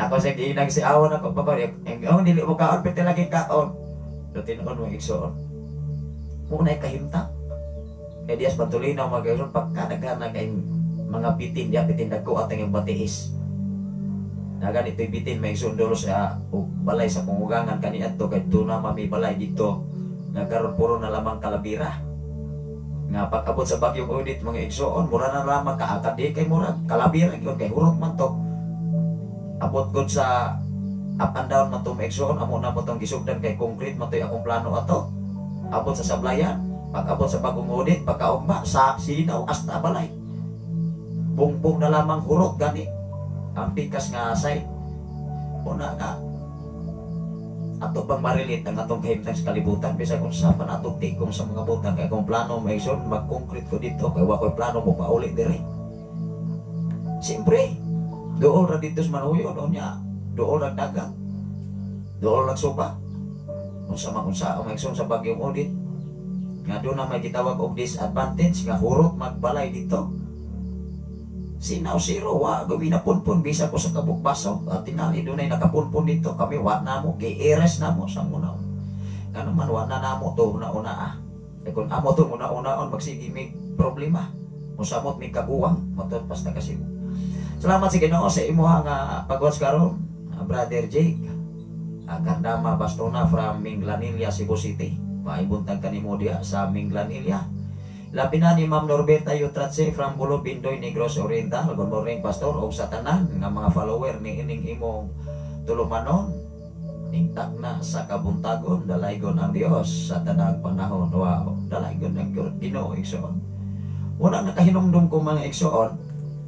ako sa giinag si awan ako pa ang dili mo kaon piti lagi kaon do tinuon mo igsoon munay kahimtak kay dias Bantolinaw magayron pagkadaghan na kay mga bitin dia bitin dagko atang yung batiis. Nagan ito'y bitin may sundolo sa balay sa pungugangan kani adto kay tuna mami balay dito nagkaroon puro na lamang kalabira. Nga pag-abot sa bagyong Odette mga igsoon mura na lamang kaakad di kay mura kalabira gyud kay hurot man to. Abot gud sa up and down man to mga igsoon amo na mo tong gisugdan kay concrete man to'y akong plano ato. Abot sa sablayan pag-abot sa bagong Odette pagkaugma sa sinaw hasta balay. Bungbong na lamang hurot gani ang pikas nga asay una nga ato pang marilit ang atong kahimtang sa kalibutan bisa kung sa panatong tigom sa mga butang kay kung plano may son mag-concrete ko dito kay wa ko'y plano mo pauli diri siyempre doon ra dito sa Manuyo niya doon ra dagat doon ra supa unsa man unsa ang maigsoon sa bagyong Odette nga doon na may gitawag og disadvantage nga hurot magbalay dito. Sinaw zero wa gawin na punpun bisa ko sa kabukbaso tinali dunay nakapunpun dito kami wa na mo gi-eres na mo sa muna kano man wa na namo to una kung amo to una-unaon magsige mig problema musamot mig kaguwang matud pas ta kasi. Salamat sa Ginoo sa imuha nga pag-watch karon Brother Jake Cardama Bastona from Minglanilla, Cebu City. Maibuntag kanimo diha sa Minglanilla. Labi na ni Ma'am Norberta Yutratse from Bulo Bindoy, Negros Oriental. Good morning pastor og sa tanan nga mga follower ni ining imong tulumanon. Ningtag na sa kabuntagon dalaygon ang Dios sa tanang panahon. Wow, dalaygon ang Ginoo igsoon. Una nakahinumdum ko mga igsoon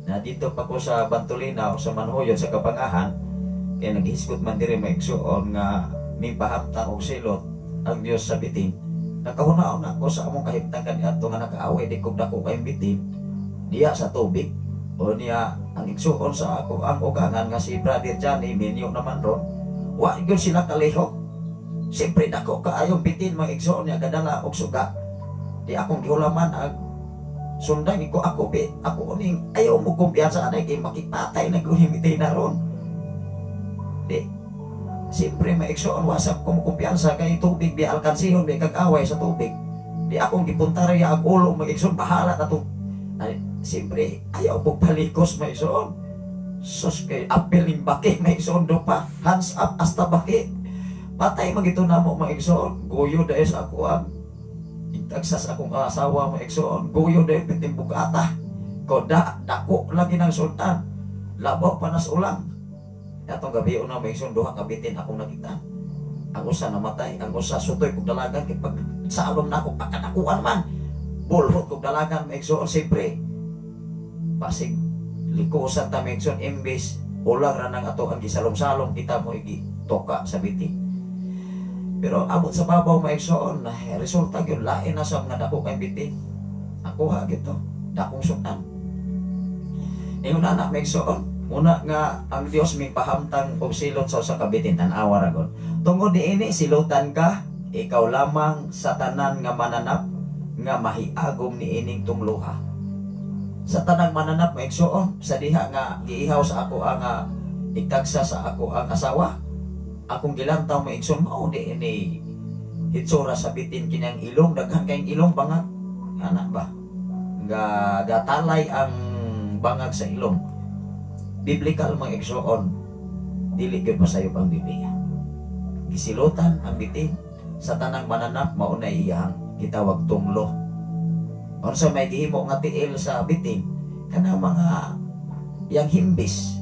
na dito pa ko sa Bantolinaw sa Manhuyod sa Kapangahan kaya naghiskot man diri mga igsoon nga mipahamtang og silot ang Dios sa bitin. Nakahunaon ako sa among kahimtangan ato nga nakaaway di kog dako kay bitin diya sa tubig o niya ang igsuon sa ako ang ugangan nga si Brother Johnny minyo naman ron wa gyud sila kalihok Siyempre dako kaayong bitin mga igsoon niya kadala og suga. Di akong gihulaman ang sundan ko ako ning ayaw mo kumpiyansa anay kay makipatay na guning bitin na ron. Di siyempre mga igsoon wasap ko kumpiyansa kay tubig di alkansihon di kag-away sa tubig. Di akong gipuntarya ang ulo mga igsoon bahala na to. Ay, siyempre ayaw po palikos mga igsoon. Sus kay apeling baki mga igsoon do pa hands up hasta baki. Patay magito na mo mga igsoon. Guyo dahil sa ako ang itagsas akong asawa mga igsoon. Guyo dahil piting bukata. Koda, dako lagi ng sultan. Labaw panas ulang. Atong gabi una mga igsoon, duha kabitin akong nakita. Ang usa namatay, ang usa sutoy kong dalagan. Kaya pag sa alom na ako, pagkanakuan man. Bulhot kong dalagan mga igsoon, siyempre. Pasig, likusan ta mga igsoon, imbis. Ulang ranang ato ang gisalong-salong kita mo igi toka sa bitin. Pero abot sa babaw maigsoon, resulta yun, lain na sa mga dako kay bitin. Ako ha, gito, dakong sutan. Ngayon na maigsoon, muna nga ang Diyos may pahamtang o silot sa kabitin, tanawa ragon. Tungod di ini, silutan ka, ikaw lamang sa tanan nga mananap, nga mahiagom ni ining tumluha. Sa tanang mananap maigsoon, sa diha nga giihaw sa ako ang ikagsa sa ako ang asawa, akong gilantaw maigsoon mao di ini hitsura sa bitin kinang ilong daghan kayong ilong bangag ana ba gatalay ang bangag sa ilong biblical mga igsoon dili gyud masayop ang Biblia gisilutan ang bitin sa tanang mananap mao na iyang gitawag tumlo unsa may gihimo nga tiil sa bitin kanang mga yang himbis.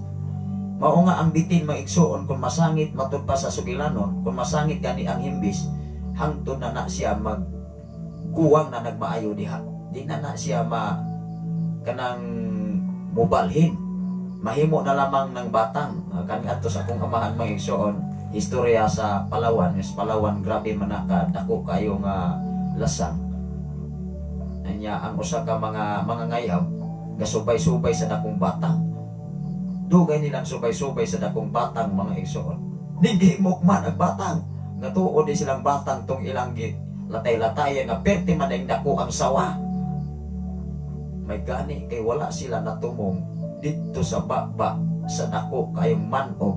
Mao nga ang bitin maigsoon kung masangit matud pa sa sugilanon, kung masangit gani ang himbis, hangtod na siya magkuwang na nagmaayo diha. Di na siya kanang mubalhin. Mahimo na lamang ng batang. Kani adto sa akong amahan maigsoon, istorya sa Palawan, is Palawan grabe man dako kayo nga lasang. Anya ang usa ka mga ngayaw gasubay-subay sa dakong batang. Dugay nilang subay-subay sa dakong batang mga igsoon. Nigihimok man ang batang. Natuod din silang batang tong ilang latay-latayan nga perti man ang dako ang sawa. May gani kay wala sila natumong dito sa baba sa dako kayong manog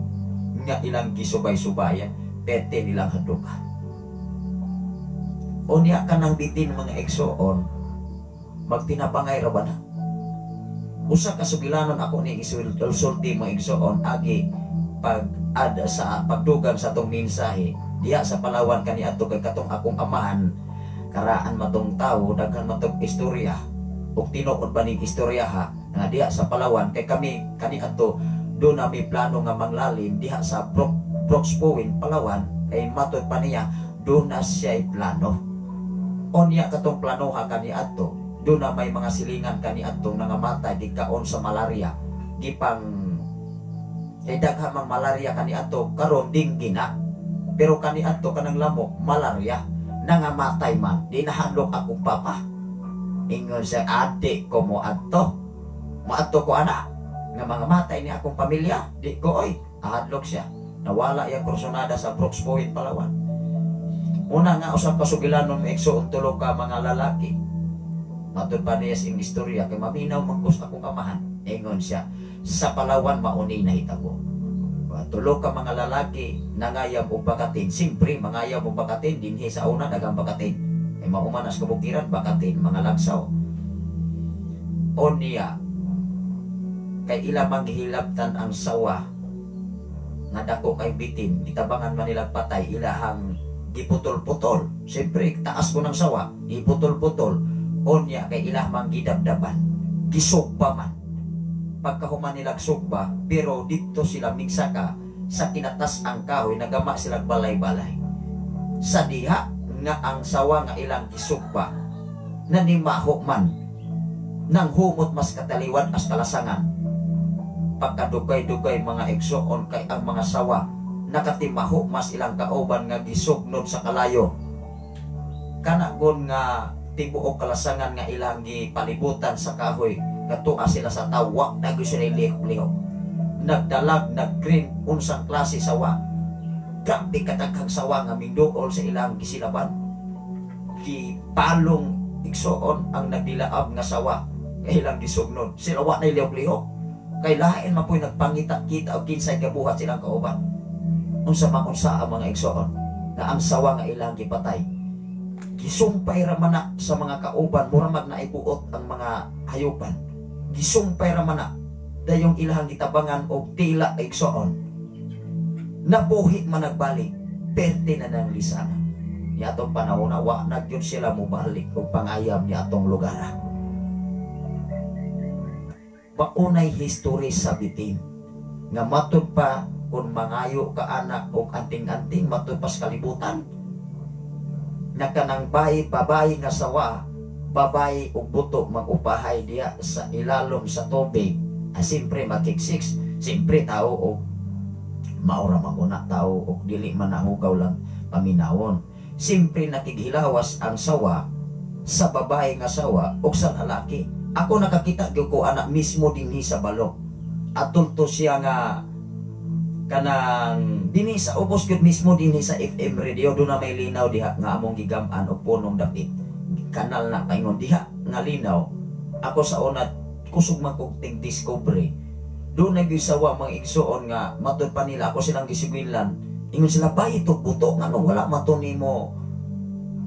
nga ilang gisubay-subayan perti nilang haduka. Unya ka ng bitin mga igsoon magtinapangay ra ba na? Usa ka sugilanon ako ni isulti mo igsoon agi pag-ada sa pagdugang sa tong mensahe diya sa Palawan kani adto kay katong akong amahan karaan matong tawo daghan matong istorya ug tinuod ba ning istorya ha nga diya sa Palawan kay kami kani adto do na may plano nga manglalim diha sa Brooks Point Palawan kay matud pa niya do na siya plano onya katong planoha kani adto doon na may mga silingan kani atong nangamatay di kaon sa malaria gipang kay daghan mang malaria kani ato karon dinggina pero kani ato kanang lamok malaria nangamatay man di nahandok akong papa ingon sa adik ko mo ato ko anak nga mga matay ni akong pamilya di ko oy ahadlok siya nawala yung personada sa Brooks Point Palawan. Una nga usap kasugilanon maigsoon tulo ka mga lalaki matud pa niya sing istorya kay maminaw manggus akong amahan ingon siya sa Palawan mauni na hitabo tulo ka mga lalaki nangayam og bakatin simpre mangayam og bakatin dinhi sa una dagang bakatin ay maumanas kabukiran bakatin mga lagsaw onya kay ila manghilabtan ang sawa nga dako kay bitin gitabangan man nila patay ilahang giputol-putol simpre taas ko ng sawa giputol-putol onya kay ilah mang gidabdaban gisugba man pagkahuman nilag sugba pero dito sila mingsaka sa kinatas ang kahoy nagama silang balay-balay sa diha nga ang sawa nga ilang gisugba nanimaho man nang humot mas kataliwan as kalasangan pagkadugay-dugay mga igsoon kay ang mga sawa nakatimaho mas ilang kauban nga gisugnon sa kalayo kanagon nga tibuok kalasangan nga ilang gipalibutan sa kahoy katua sila sa tawa nagusyon lihok-lihok nagdalag naggreen unsang klase sawa Grabe kataghang sawa nga mingduol sa ilang gisilaban. Gipalong igsoon ang nagdilaab nga sawa kay ilang gisugnon. Sila wa na lihok-lihok. Kay lain man po'y nagpangita-kita o kinsay kabuhat silang kauban. Unsa ang mga igsoon nga ang sawa nga ilang gipatay. Gisumpay ra man na sa mga kauban mura mag naibuot ang mga hayupan. Gisumpay ra man na dayong ilang gitabangan og tila igsoon. Nabuhi man nagbalik, perte na ng lisana. Ni atong panahon na wa na gyud sila mobalik og pangayam ni atong lugar. Maunay history sa bitin nga matud pa kung mangayo ka anak og anting-anting matud pa sa kalibutan. Na kanang babae nga sawa, babae og buto magupahay diya sa ilalom sa tubig. Siyempre makiksiks, siyempre tao og maura maguna tao og dili man nahugaw lang paminawon. Siyempre nakighilawas ang sawa sa babae nga sawa og sa lalaki. Ako nakakita gyud ko anak mismo dinhi sa balok. Atol to siya nga kanang dinhi sa ubos gyud mismo dinhi sa FM radio do na may linaw diha nga among gigam-an og punong dapit. Kanal na paingon diha nga linaw. Ako sa una kusog man kog ting discovery. Doon nagsawa mga igsoon nga matud pa nila ako silang gisigwilan. Ingon sila ba ito buto nga nung wala matuni mo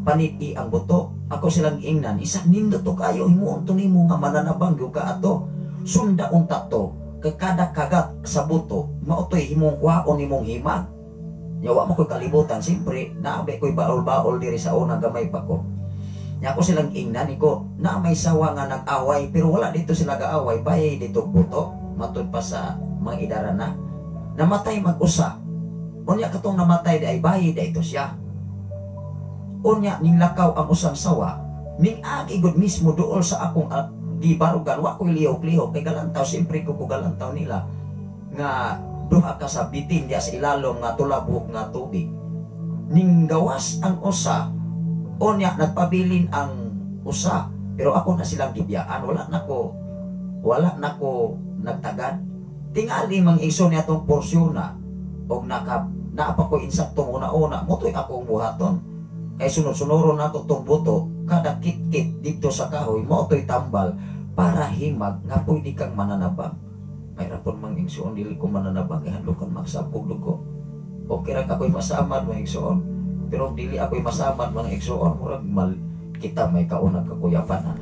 paniti ang buto. Ako silang ingnan isa nindot to kayo himuon to nimo nga mananabang gyud ka ato. Sunda unta to kay kada kagat sa buto mautoy himong kwaon nimong himag. Yawa mo ko'y kalibutan siyempre naabe ko'y baol-baol diri sa unang gamay pa ko. Nya ako silang ingnan ko na may sawa nga nag-away pero wala dito sila gaaway bayay dito buto matud pa sa mga idara na namatay mag-usa. Unya katong namatay di ay bayay dito siya. Unya nilakaw ang usang sawa ming agigod mismo dool sa akong di barugan wa ko'y lihok-lihok kay galantaw siyempre ko galantaw nila nga duha ka sa bitin diya sa ilalom nga tulabok nga tubig ning gawas ang usa. Unya nagpabilin ang usa pero ako na silang gibiyaan wala nako nagtagad tingali mang iso niya tong porsyon og naapa ko insaktong una-una motoy akong buhaton kay sunod-sunuron ako tong buto kada kit-kit dito sa kahoy motoy tambal para himag nga pwede kang mananabang. May rapon mang igsoon dili ko mananabang ihandukan magsabog dugo okay ra ako'y masamad mga igsoon pero dili ako'y masamad mga igsoon murag mal kita may kaunang kakuyapan.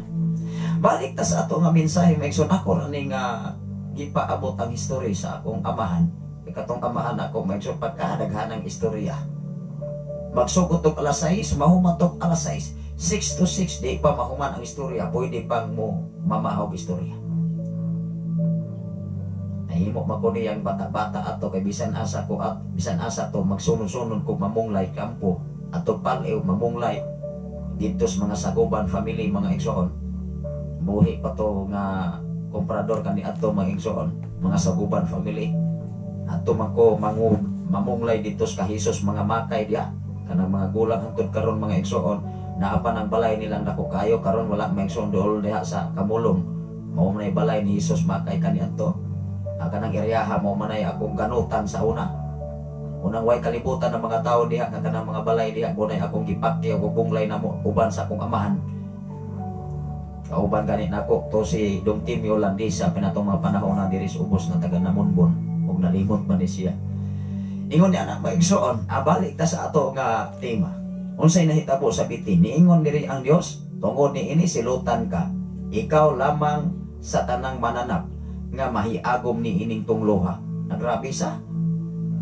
Balik ta sa ato nga mensahe mga igsoon ako ra ning gipaabot ang history sa akong amahan. Katong amahan ako mga igsoon pagkadaghanang istorya. Magsugot og alas 6 mahumatok alas 6 6 to 6 di pa mahuman ang istorya pwede pang mo mamahog istorya. Nahimo makuni ang bata-bata ato kay bisan asa ko at bisan asa to magsunod-sunod ko mamunglay kampo ato pal-ew mamunglay dito sa mga saguban family mga igsoon. Buhi pa to nga komprador kani ato mga igsoon mga saguban family. Ato man ko mamunglay dito sa kahisos mga makay dia kanang mga gulang hangtod karon mga igsoon naapan ang balay nilang dako kayo karon wala mga igsoon dool diha sa Kamulong. Mao man ay balay ni Hesus makay kani ato. Kanang iriyaha mo manay akong ganutan sa una. Unang way kalibutan ng mga tao diha kanang mga balay diha gunay akong gipakti og bunglay na mo uban sa akong amahan. Kauban gani nako to si Dong Timmy Holandesa pinatong mga panahon na diri sa ubos na taga Namunbon ug nalimot man ni siya. Ingon ni anak maigsoon, abalik ta sa ato nga tema. Unsay nahitabo sa bitin niingon diri ang Dios tungod niini silutan ka. Ikaw lamang sa tanang mananap nga mahiagom ni ining tungloha. Nagrabe sa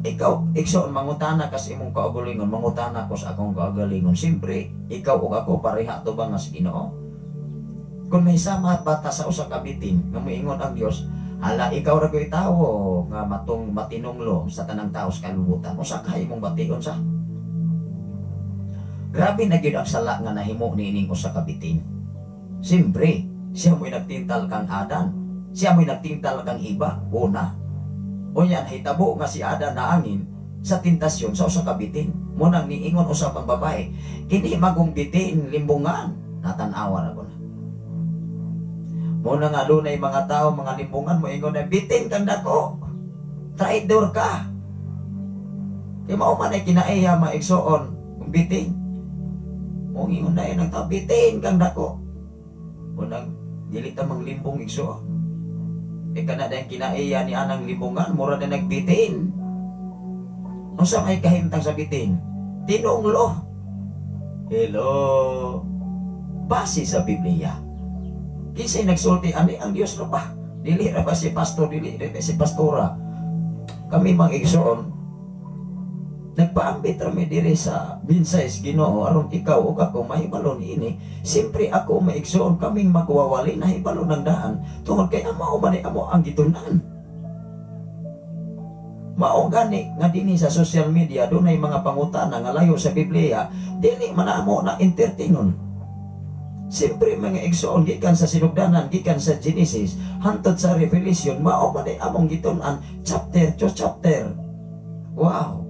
ikaw igsoon mangutana ka sa imong kaugalingon mangutana ko sa akong kaugalingon. Siyempre ikaw ug ako pareha to ba nga sa Ginoo? Kung may sama bata sa usa ka bitin nga moingon ang Dios, hala ikaw ra ko'y tawo nga matinunglo sa tanang tawo sa kalibutan. Usa ka imong bation sa grabe na gyud ang sala nga nahimo ni ining usa ka bitin. Siyempre siya mo'y nagtintal kang Adan. Siya mo'y nagtintal kang iba, una. O yan, hitabo nga si Adan na angin sa tintasyon sa usa ka bitin. Munang niingon usab ang babae, kini magong bitin limbungan, natanawa na ko na. Muna nga lunay mga tao, mga limbungan mo ingon na bitin kang dako. Traidor ka. Kaya mao man ay kinaiya maigsoon kung bitin. Kung ingon na nagtabitin kang dako. Kung dili ta manglimbong igsoon. E kana dahil kinaiya ni anang limbongan, mura na nagbitin. Ang sa may kahimtang sa bitin, tinunglo. Hello. Base sa Biblia. Kisay nagsulti, ani ang Diyos na ba? Dili na ba si pastor, dili na ba si pastora? Kami mga igsoon, nagpaambit rami diri sa binsay Ginoo aron ikaw o ako mahibalo ini. Siyempre ako maigsoon kaming magwawali na hibalo ng daan tungod kay mao man amo ang gitunan. Mao gani nga dinhi sa social media dunay mga pangutana nga layo sa Biblia, dili man amo na entertainon. Siyempre mga igsoon gikan sa sinugdanan, gikan sa Genesis hantod sa Revelation, mao man among gitunan chapter to chapter. Wow.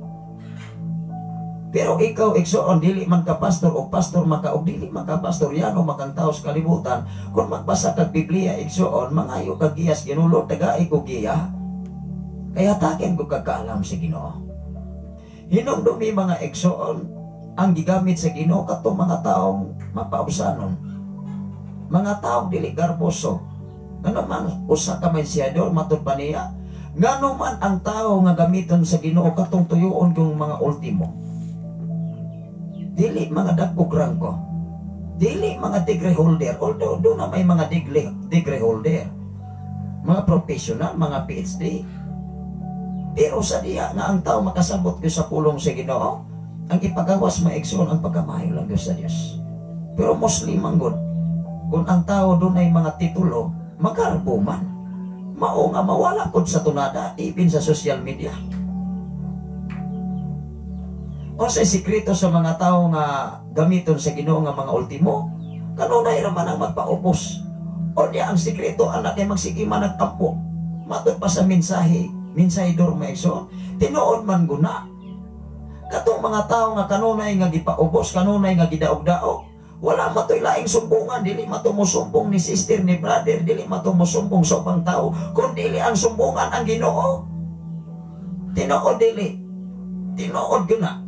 Pero ikaw igsoon dili man ka pastor o pastor man ka o dili man ka pastor yan o makang tao sa kalibutan, kung magbasa kag Biblia igsoon mangayo kag giyas Ginoo tagai ko giya. Kaya taken ko kagkaalam sa Ginoo. Hinumdumi mga igsoon ang gigamit sa Ginoo kato mga taong mapausanon. Mga taong dili garboso. Ngano man usa ka mensyador matud pa niya. Ngano man ang tao nga gamiton sa Ginoo katong tuyoon kung mga ultimo. Dili mga dagkog rangko. Dili mga degree holder. Although doon na may mga degree holder. Mga professional, mga PhD. Pero sa diya nga ang tao makasabot ko sa pulong sa Ginoo, ang ipagawas maigsoon ang pagkamayo lang sa Dios. Pero Muslim ang God, kung ang tao doon ay mga titulo, magarbo man. Mao nga mawala pod sa tunada, even sa social media. O sa sikreto sa mga tao nga gamiton sa Ginoo nga mga ultimo, kanunay raman ang magpaupos. O niya ang sikreto anak ay magsigiman nagtampo. Matod pa sa mensahidor maigsoon, tinuod man guna. Katong mga tao nga kanunay nga gipaubos, kanunay nga gidaog-daog, wala matoy laing sumbungan, dili matumusumbong ni sister ni brother, dili matumusumbong sa ubang tao, kung dili ang sumbungan ang Ginoo. Tinuod dili, tinuod guna.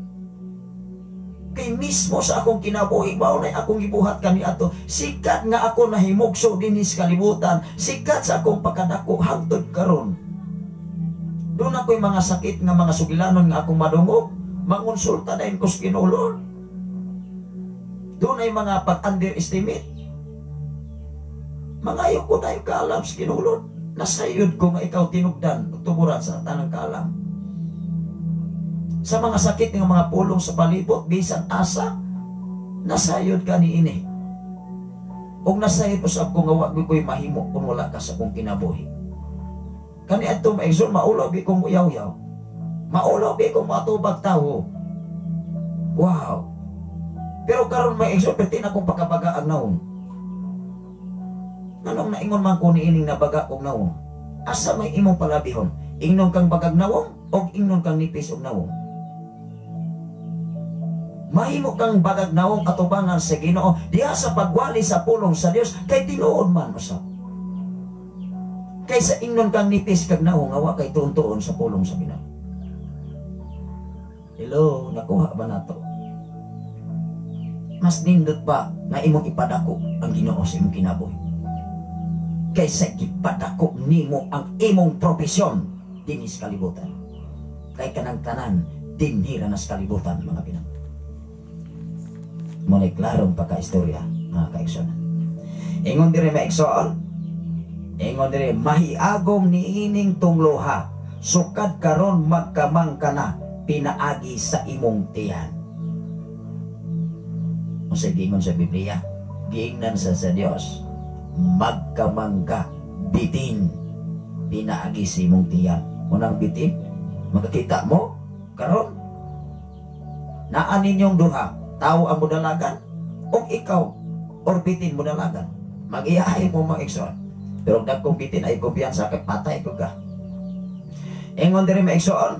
Kay mismo sa akong kinabuhi, maunay akong gibuhat kani ato, sikat nga ako nahimugso dinis kalibutan, sikat sa akong pagkadako hangtod karon. Doon ako'y mga sakit nga mga sugilanon nga akong madungog, mangonsulta dahil ko sa Ginoo. Doon ay mga pag-underestimate. Mangayo ko tayo kaalam sa Ginoo. Nasayod ko nga ikaw tinugdan, tuburan sa tanang kaalam. Sa mga sakit ng mga pulong sa palibot, bisan asa, nasayod ka ni ini. O nasayod po sa akong nga wag ko'y mahimo kung wala ka sa akong kinabuhi. Kani ato maigsoon, maulaw bi kong uyaw-yaw. Maulaw bi kong matubag tao. Wow. Pero karon maigsoon, pati na kong pagkabaga ang naong. Anong naingon man ko ni ining nabaga kong naong? Asa may imong palabihon? Ingnon kang bagag nawong o ingnon kang nipis og nawong? Mahimo kang bagag nawong atubangan sa Ginoo diha sa pagwali sa pulong sa Dios kay tinuod man usab. Kaysa ingnon kang nipis kag nawong awa kay tuon-tuon sa pulong sa Ginoo. Hello, nakuha ba nato? Mas nindot pa na imong ipadako ang Ginoo sa imong kinabuhi. Kaysa ipadako nimo ang imong profesyon dinhi sa kalibutan. Kay kanang tanan dinhira na sa kalibutan mga Ginoo. Muna klarong pagka-istorya, mga kaigsoon. Ingon dire maigsoon, ingon dire mahiagom ni ining tungloha, sukad karon magkamang ka na, pinaagi sa imong tiyan. O sa gingon sa Biblia, giingnan sa Diyos, magkamang ka, bitin, pinaagi sa imong tiyan. Unang bitin, magkakita mo, karon, naan ninyong duha, tao ang mudalagan o ikaw orbitin mudalagan mag-iyahay mo mga igsoon. Pero dagkong bitin ay kumpiyansa kay patay ko ka. Ingon diri mga igsoon,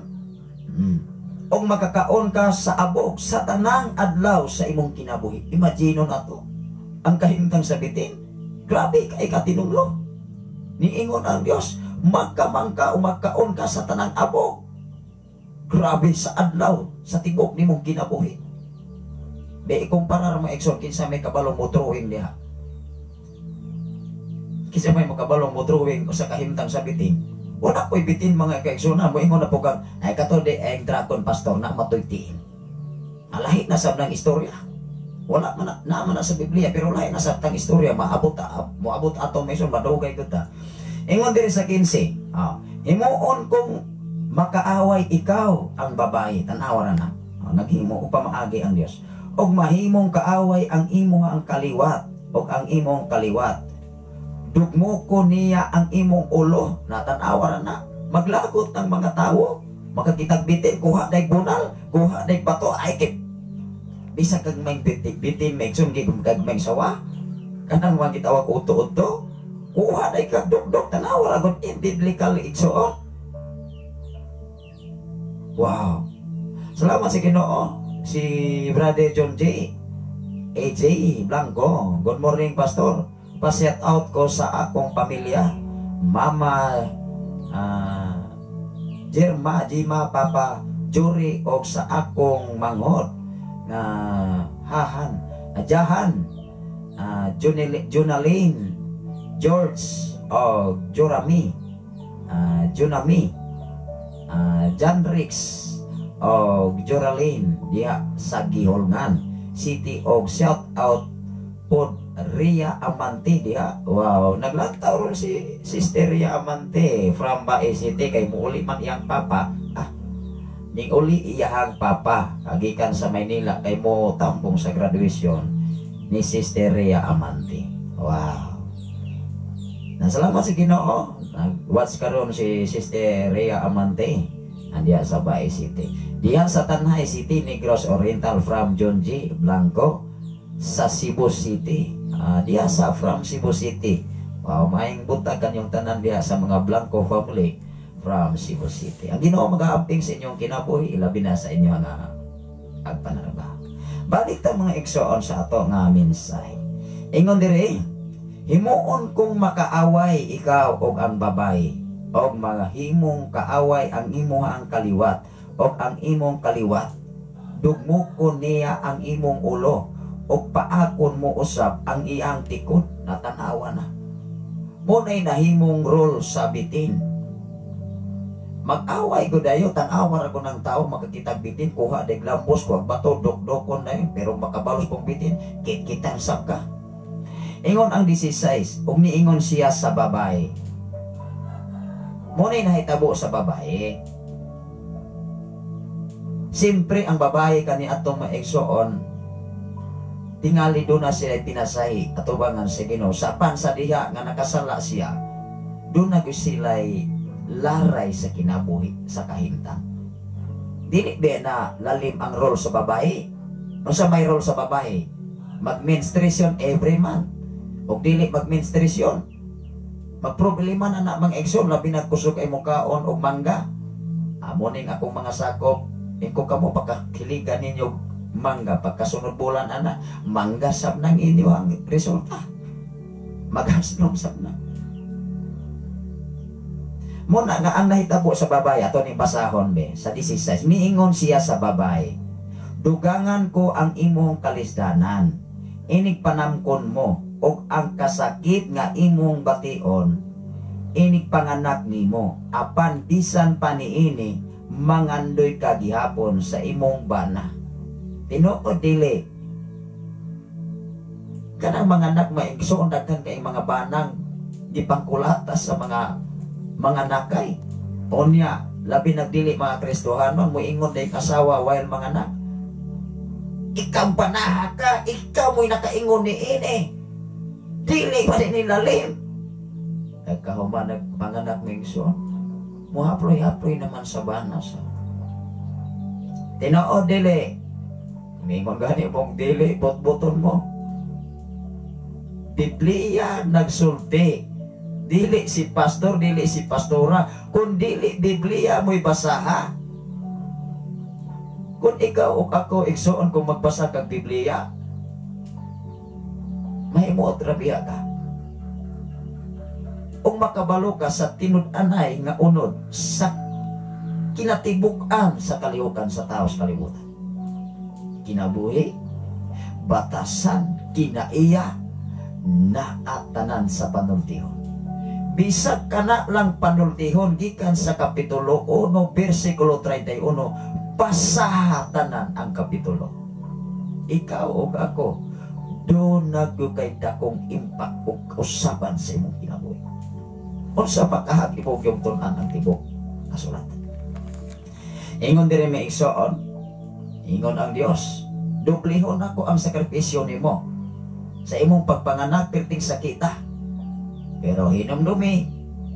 o makakaon ka sa abog sa tanang adlaw sa imong kinabuhi. Imagine nato ang kahimtang sa bitin, grabe kay katinunglo. Niingon ang Dios, magkamang ka o magkaon ka sa tanang abog. Grabe sa adlaw, sa tingog ni mong kinabuhi. Be, ikumparar mo, Ekson, kinsa may kabalong mo drawing diha. Kinsa may makabalong mo drawing o sa kahimtang sa bitin. Wala ko'y bitin mga ka-Eksona. Mo ingon na po kang, ay katode ay dragon pastor na matuytiin. Alahi na sa ng istorya. Wala man na sa Biblia, pero lahi na sa tang istorya. Moabot ato may son, madugay ko ta. Ingon diri sa 15, himuon kung makaaway ikaw ang babae, tanawa na. Naghimo upang maagi ang Dios. Og mahimong kaaway ang imo ang kaliwat, og ang imong kaliwat. Dugmo ko niya ang imong ulo, natanawa na. Maglagot ng mga tao, makakitag bitin, kuha daig bunal, kuha daig bato, ay kip. Bisa kag may bitin, may sunggi kag may sawa. Kanang wang gitawag uto-uto. Kuha daig kag dugdog, tanawa ragon in biblical igsuon. Wow. Salamat sa Ginoo. Si Brother John J. AJ Blanco. Good morning, Pastor. Pa-shout out ko sa akong pamilya. Mama Jerma, Jima, Papa Juri o sa akong manghod na hahan, Jahan, Junaline, George o Jorami, Junami, Janrix o Joraline diya sa Giholngan City og shout out pod Ria Amante diya. Wow, naglantaw ron si Sister Ria Amante from Bae City kay muuli man iyang papa. Ning uli iyahang papa kagikan sa Maynila kay mo tampong sa graduation ni Sister Ria Amante. Wow. Nasalamat sa Ginoo. Nag-watch karon si Sister Ria Amante andiya sa Bae City. Diya sa Tanhay City, Negros Oriental from John G. Blanco sa Cebu City. Diya sa from Cebu City. Wow, maing butagan yung tanan diya sa mga Blanco family from Cebu City. Ang Ginoo mag-aamping sa inyong kinabuhi, ilabi na sa inyo nga agpanarba. Balik ta mga igsoon sa ato nga mensahe. Ingon diri, himuon kung makaaway ikaw og ang babae, og mga himong kaaway ang imuha ang kaliwat, og ang imong kaliwat, dugmo ko niya ang imong ulo, og paakon mo usab ang iyang tikod. Natanawa na. Muna'y nahimong role sa bitin. Mag-away ko dayo, tanawa ko ng tao, makakitag bitin, kuha deg lambos, kuha bato, dok-dokon na yun, pero makabalos kong bitin, kit-kitan sab ka. Ingon ang 16, ug niingon siya sa babae. Muna'y nahitabo sa babae. Siyempre ang babae kani atong maigsoon, tingali doon na siya pinasahi atubangan sa Ginoo. Sapan sa diha nga nakasala siya, doon na sila'y laray sa kinabuhi sa kahintang. Dili ba na lalim ang role sa babae? No sa may role sa babae, mag-menstruation every month. O dili mag-menstruation, magproblema na mga eksyon, labi nagkusog ay mukaon o mangga. Amoning akong mga sakop, iko kamo pagkakiligan ninyo mangga, pagkasunod bulan ana, mangga sab nang inyo ang resulta. Maghasnom sab na. Muna nga ang nahitabo sa babae, ato ni basahon be, sa 16, miingon siya sa babae, dugangan ko ang imong kalisdanan, inig panamkon mo, og ang kasakit nga imong bation, inig panganak nimo, apan bisan pa niini, mangandoy ka gihapon sa imong bana. Tinuod dili. Kanang mga anak maigsoon daghan kay mga banang gipangkulatas sa mga nakay. Onya, labi nagdili mga Kristohanon, moingon day kasawa while mga anak. Ikaw panaha ka, ikaw mo'y nakaingon ni ini. Dili pa din nilalim. Nagkahuman nagpanganak mingson. Muhaploy-haploy naman sa banas. Tinuod dili. Mingon gani mong dili, bot-boton mo. Biblia nagsulti. Dili si pastor, dili si pastora. Kung dili Biblia mo'y basaha. Kung ikaw o ako igsoon kung magbasa kag Biblia, mahimot rabiya ka. Kung makabalo ka sa tinud-anay nga unod, kinatibuk-an sa kalihukan sa tao sa kalibutan. Kinabuhi, batasan, kinaiya, naatanan sa panultihon. Bisag kana lang panultihon gikan sa kapitulo 1 bersikulo 31, pasahatanan ang kapitulo. Ikaw o ako, doon nagkay dakong impact o usapan sa imong kinabuhi. Unsa pa kahag ipogyong tunan ang tibok kasulatan. Ingon diri may igsoon, ingon ang Dios, duplihon ako ang sakripisyo nimo sa imong pagpanganak perting sakita. Pero hinumdumi,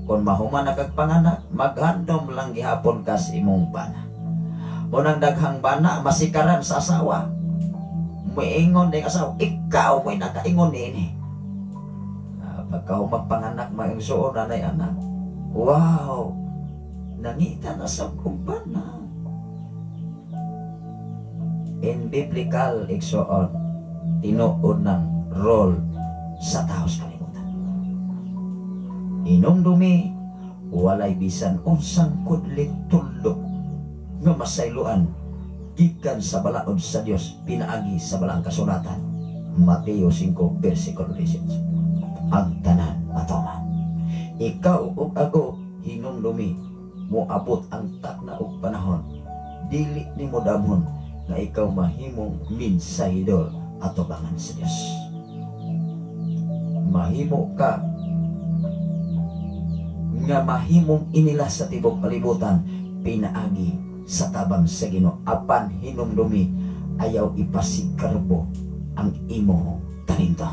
kung mahuman na kagpanganak, maghandom lang gihapon ka sa imong bana. Munang daghang bana, masikaran sa asawa. Muingon din asawa, ikaw mo'y nakaingon nini. Pagka magpanganak, maingsoon na na'y anak. Wow! Nangita na sa kong bana. In biblical igsoon, tinuod ng role sa tao sa kalimutan. Inumdumi, walay bisan unsang kudlit tulog nga masayloan gikan sa balaod sa Dios pinaagi sa balang kasulatan. Mateo 5 bersikulo 18. Ang tanan matuman. Ikaw ug ako hinumdumi, moabot ang takna ug panahon, dili nimo damhon nga ikaw mahimong minsayidor atubangan sa Dios. Mahimo ka nga mahimong inila sa tibok kalibutan pinaagi sa tabang sa Ginoo. Apan hinumdumi, ayaw ipasikarbo ang imo talento.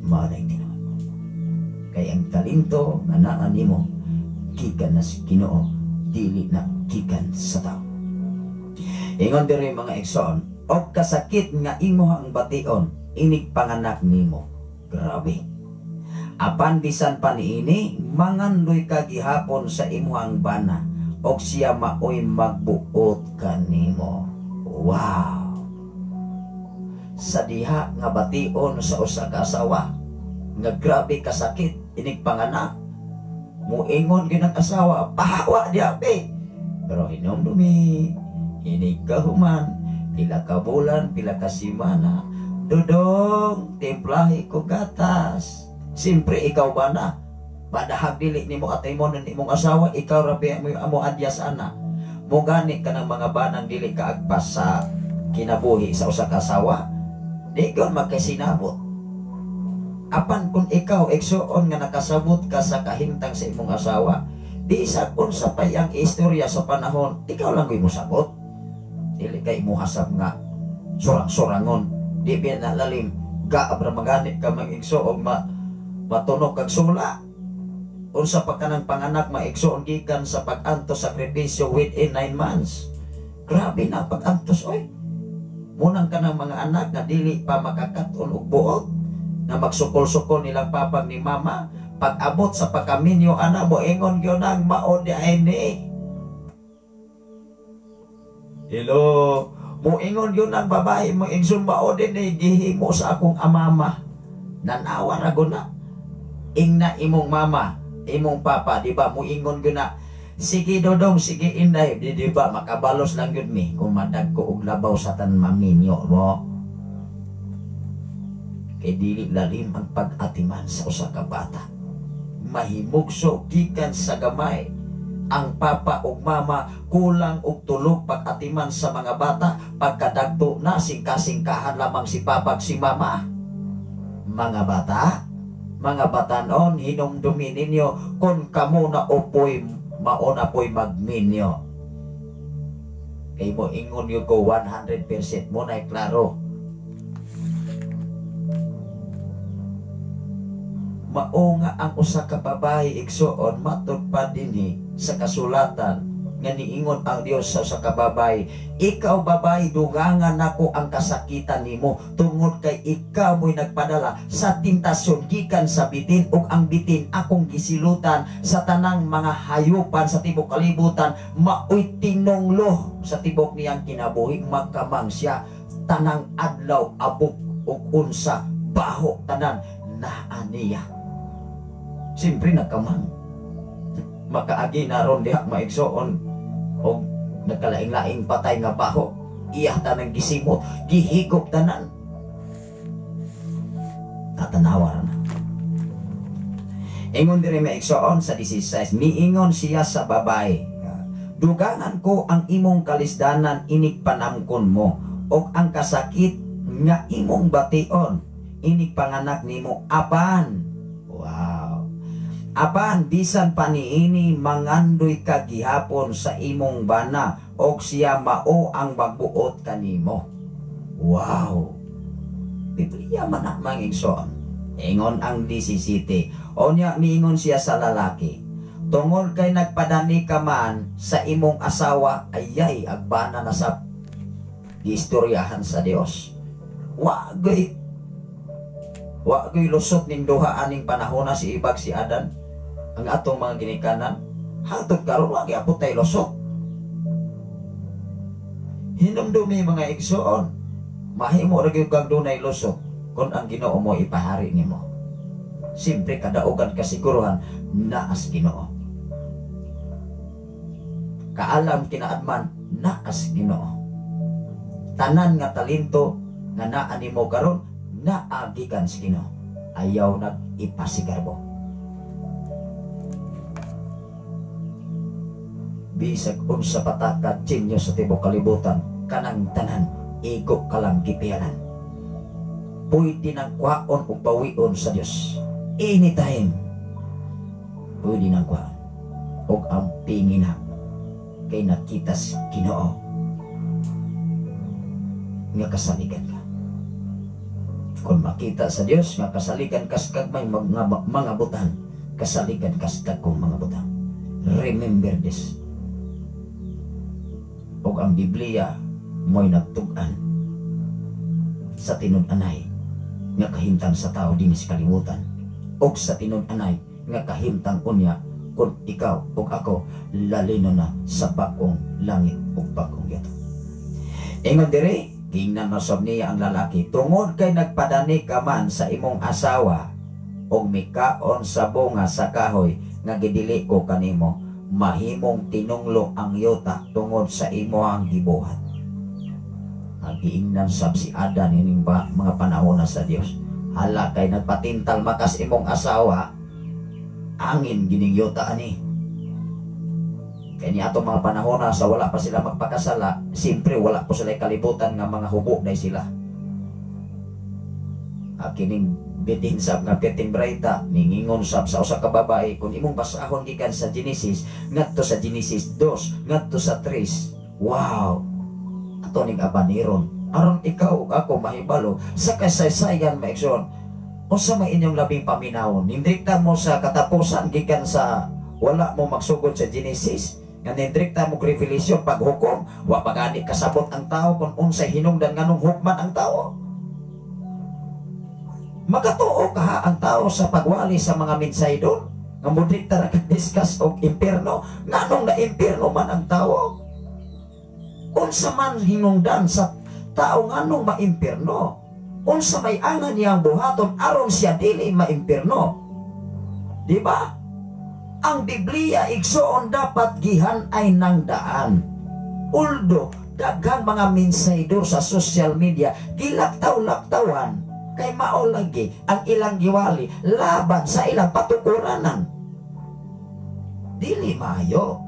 Maday tinuod. Kay ang talento nga naa nimo gikan na sa Ginoo, dili na gikan sa tao. Ingon diri mga igsoon, og kasakit nga imo ang bation inig panganak nimo. Grabe. Apan bisan pa niini, mangandoy ka gihapon sa imuhang bana, og siya maoy magbuot kanimo. Wow! Sa diha nga bation sa usa ka asawa, nga grabe kasakit inig panganak, muingon gyud ang asawa, pahawa diha be. Pero hinumdumi, inig kahuman, pila ka bulan, pila ka semana, dudong, timplahi ko gatas. Siyempre ikaw ba na? Padahag dili nimo atay mo ng imong asawa, ikaw rabi mo amo adyas ana. Mo gani ka ng mga banang dili ka agpas sa kinabuhi sa usa ka asawa. Di gyud magkasinabot. Apan kung ikaw igsuon nga nakasabot ka sa kahimtang sa imong asawa, di sa unsa pa ang istorya sa panahon, ikaw lang gyud mo sabot. Dili kay mo hasab nga surang-surangon. Di biya na lalim gaabra maganit ka mag-igsuon matunog kag sula. Unsa pa kanang panganak maigsoon gikan sa pag-antos sakripisyo within 9 months. Grabe na pag-antos oy. Munang kanang mga anak nga dili pa makakaton og buot, na magsukol-sukol nilang papag ni mama, pag-abot sa pagkaminyo ana mo ingon gyud nang mao di ini. Hello, mo ingon gyud nang babae mo igsoon mao din gihimo sa akong amama. Nanawa ra gud na. Ingna imong mama, imong papa, di ba? Muingon gyud na, sige dodong, sige inday, di ba? Makabalos lang yun mi, kung madag ko og labaw sa tan maminyo mo. Kay dili lalim ang pag-atiman sa usa ka bata. Mahimugso gikan sa gamay. Ang papa ug mama kulang og tulog pag-atiman sa mga bata, pagkadagto na singka-singkahan lamang si papa ug si mama. Mga bata, mga batanon, hinumdumi ninyo kung kamo na upoy mauna po'y magminyo. Kay mo ingon yung ko 100% mo na klaro. Mao nga ang usa ka babae igsuon matud pa dinhi sa kasulatan nga niingon ang Dios sa usa ka babae, ikaw babae dugangan nako ang kasakitan nimo tungod kay ikaw mo'y nagpadala sa tentasyon gikan sa bitin, ug ang bitin akong gisilutan sa tanang mga hayupan sa tibok kalibutan, maoy tinonglo sa tibok niyang kinabuhi, magkamang siya tanang adlaw abok ug unsa baho tanan naa niya. Siyempre nagkamang. makaagi na ron diha maigsoon o nagkalaing-laing patay nga baho, iya tanang gisimot, gihigop tanan. Tatanawa na. Ingon diri maigsoon sa 16, miingon siya sa babae, dugangan ko ang imong kalisdanan inig panamkon mo, og ang kasakit nga imong bation inig panganak nimo apan. Wow. Apan bisan pa niini mangandoy ka gihapon sa imong bana, og siya mao ang magbuot kanimo. Wow. Biblia man ang mangigsoon. Ingon ang 17. Onya miingon siya sa lalaki, tungod kay nagpadani ka man sa imong asawa, ayay agbana na sa istoryahan sa Dios. Wa gay lusot ning duha aning panahon na si ibag si Adan ang atong mga ginikanan. Hangtod karon wa gyapon tay lusot. Hinumdumi mga igsoon, mahimo ra gyud kang dunay lusot kung ang Ginoo mo ipahari nimo. Siyempre kadaugan kasiguruhan naas Ginoo. Kaalam kinaadman naas Ginoo. Tanan nga talento nga naa nimo karon naagikan sa Ginoo. Ayaw nag-ipasigarbo. Bisag unsa pataka tsinyo sa tibok kalibutan, kanang tanan igo ka lang gipianan. Pwede nang kwaon o bawion sa Diyos. Anytime. Pwede nang kwaon. O ang pingin na kay nakita sa Ginoo nga kasaligan ka. Kung makita sa Diyos nga kasaligan ka sa kagmay mga butang, kasaligan ka sa kagkong mga butang. Remember this. O ang Biblia mo'y nagtugan sa tinud-anay nga kahimtang sa tao din sa kalimutan, o sa tinud-anay nga kahimtang unya kung ikaw o ako lalino na sa bakong langit o bakong yato. Ingon diri, gingnan masab niya ang lalaki, tungod kay nagpadani ka man sa imong asawa o mikaon sa bunga sa kahoy nga gidili ko kanimo, mahimong tinunglo ang yuta tungod sa imo ang gibuhat. Nagiingnan sab si Adan ining mga panahon na sa Dios. Hala kay nagpatintal makas imong asawa, angin gining yuta ani. Kay ni ato mga panahon na sa wala pa sila magpakasala, siyempre wala po sila kalibutan nga mga hubo na sila. Kining bitin sab nga piting brayta ningingon sab sa usa ka babae, kung imong basahon gikan sa Genesis ngadto sa Genesis 2 ngadto sa 3. Wow. Ato ning abaniron aron ikaw ug ako mahibalo sa kasaysayan maigsoon unsa may inyong labing paminawon. Nindrikta mo sa katapusan gikan sa wala mo magsugod sa Genesis, nga nindrikta mo revelation paghukom, wa pagani kasabot ang tao kung unsay hinungdan nganong hukman ang tao. Makatuo ka ang tao sa pagwali sa mga mensahe doon nga mudrikta ra discuss og impierno, nganong na impierno man ang tao. Unsa man hinungdan sa tao nganong maimpierno, unsa may angan niyang buhaton aron siya dili maimpierno, di ba? Ang Biblia igsoon dapat gihan-ay ng daan. Uldo daghang mga mensaydor sa social media gilaktaw-laktawan kay mao lagi ang ilang giwali laban sa ilang patukuranan. Dili maayo.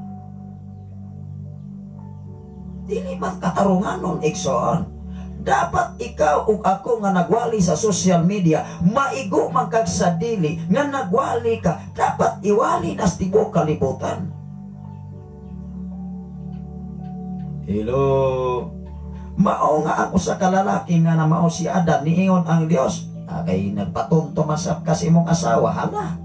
Dili man katarunganon igsoon. Dapat ikaw ug ako nga nagwali sa social media, maigo man kag sa dili nga nagwali ka, dapat iwali nas tibok kalibutan. Hello. Mao nga ang usa ka lalaki nga na mao si Adan, niingon ang Dios, kay nagpatunto masab kas imong asawa, hala.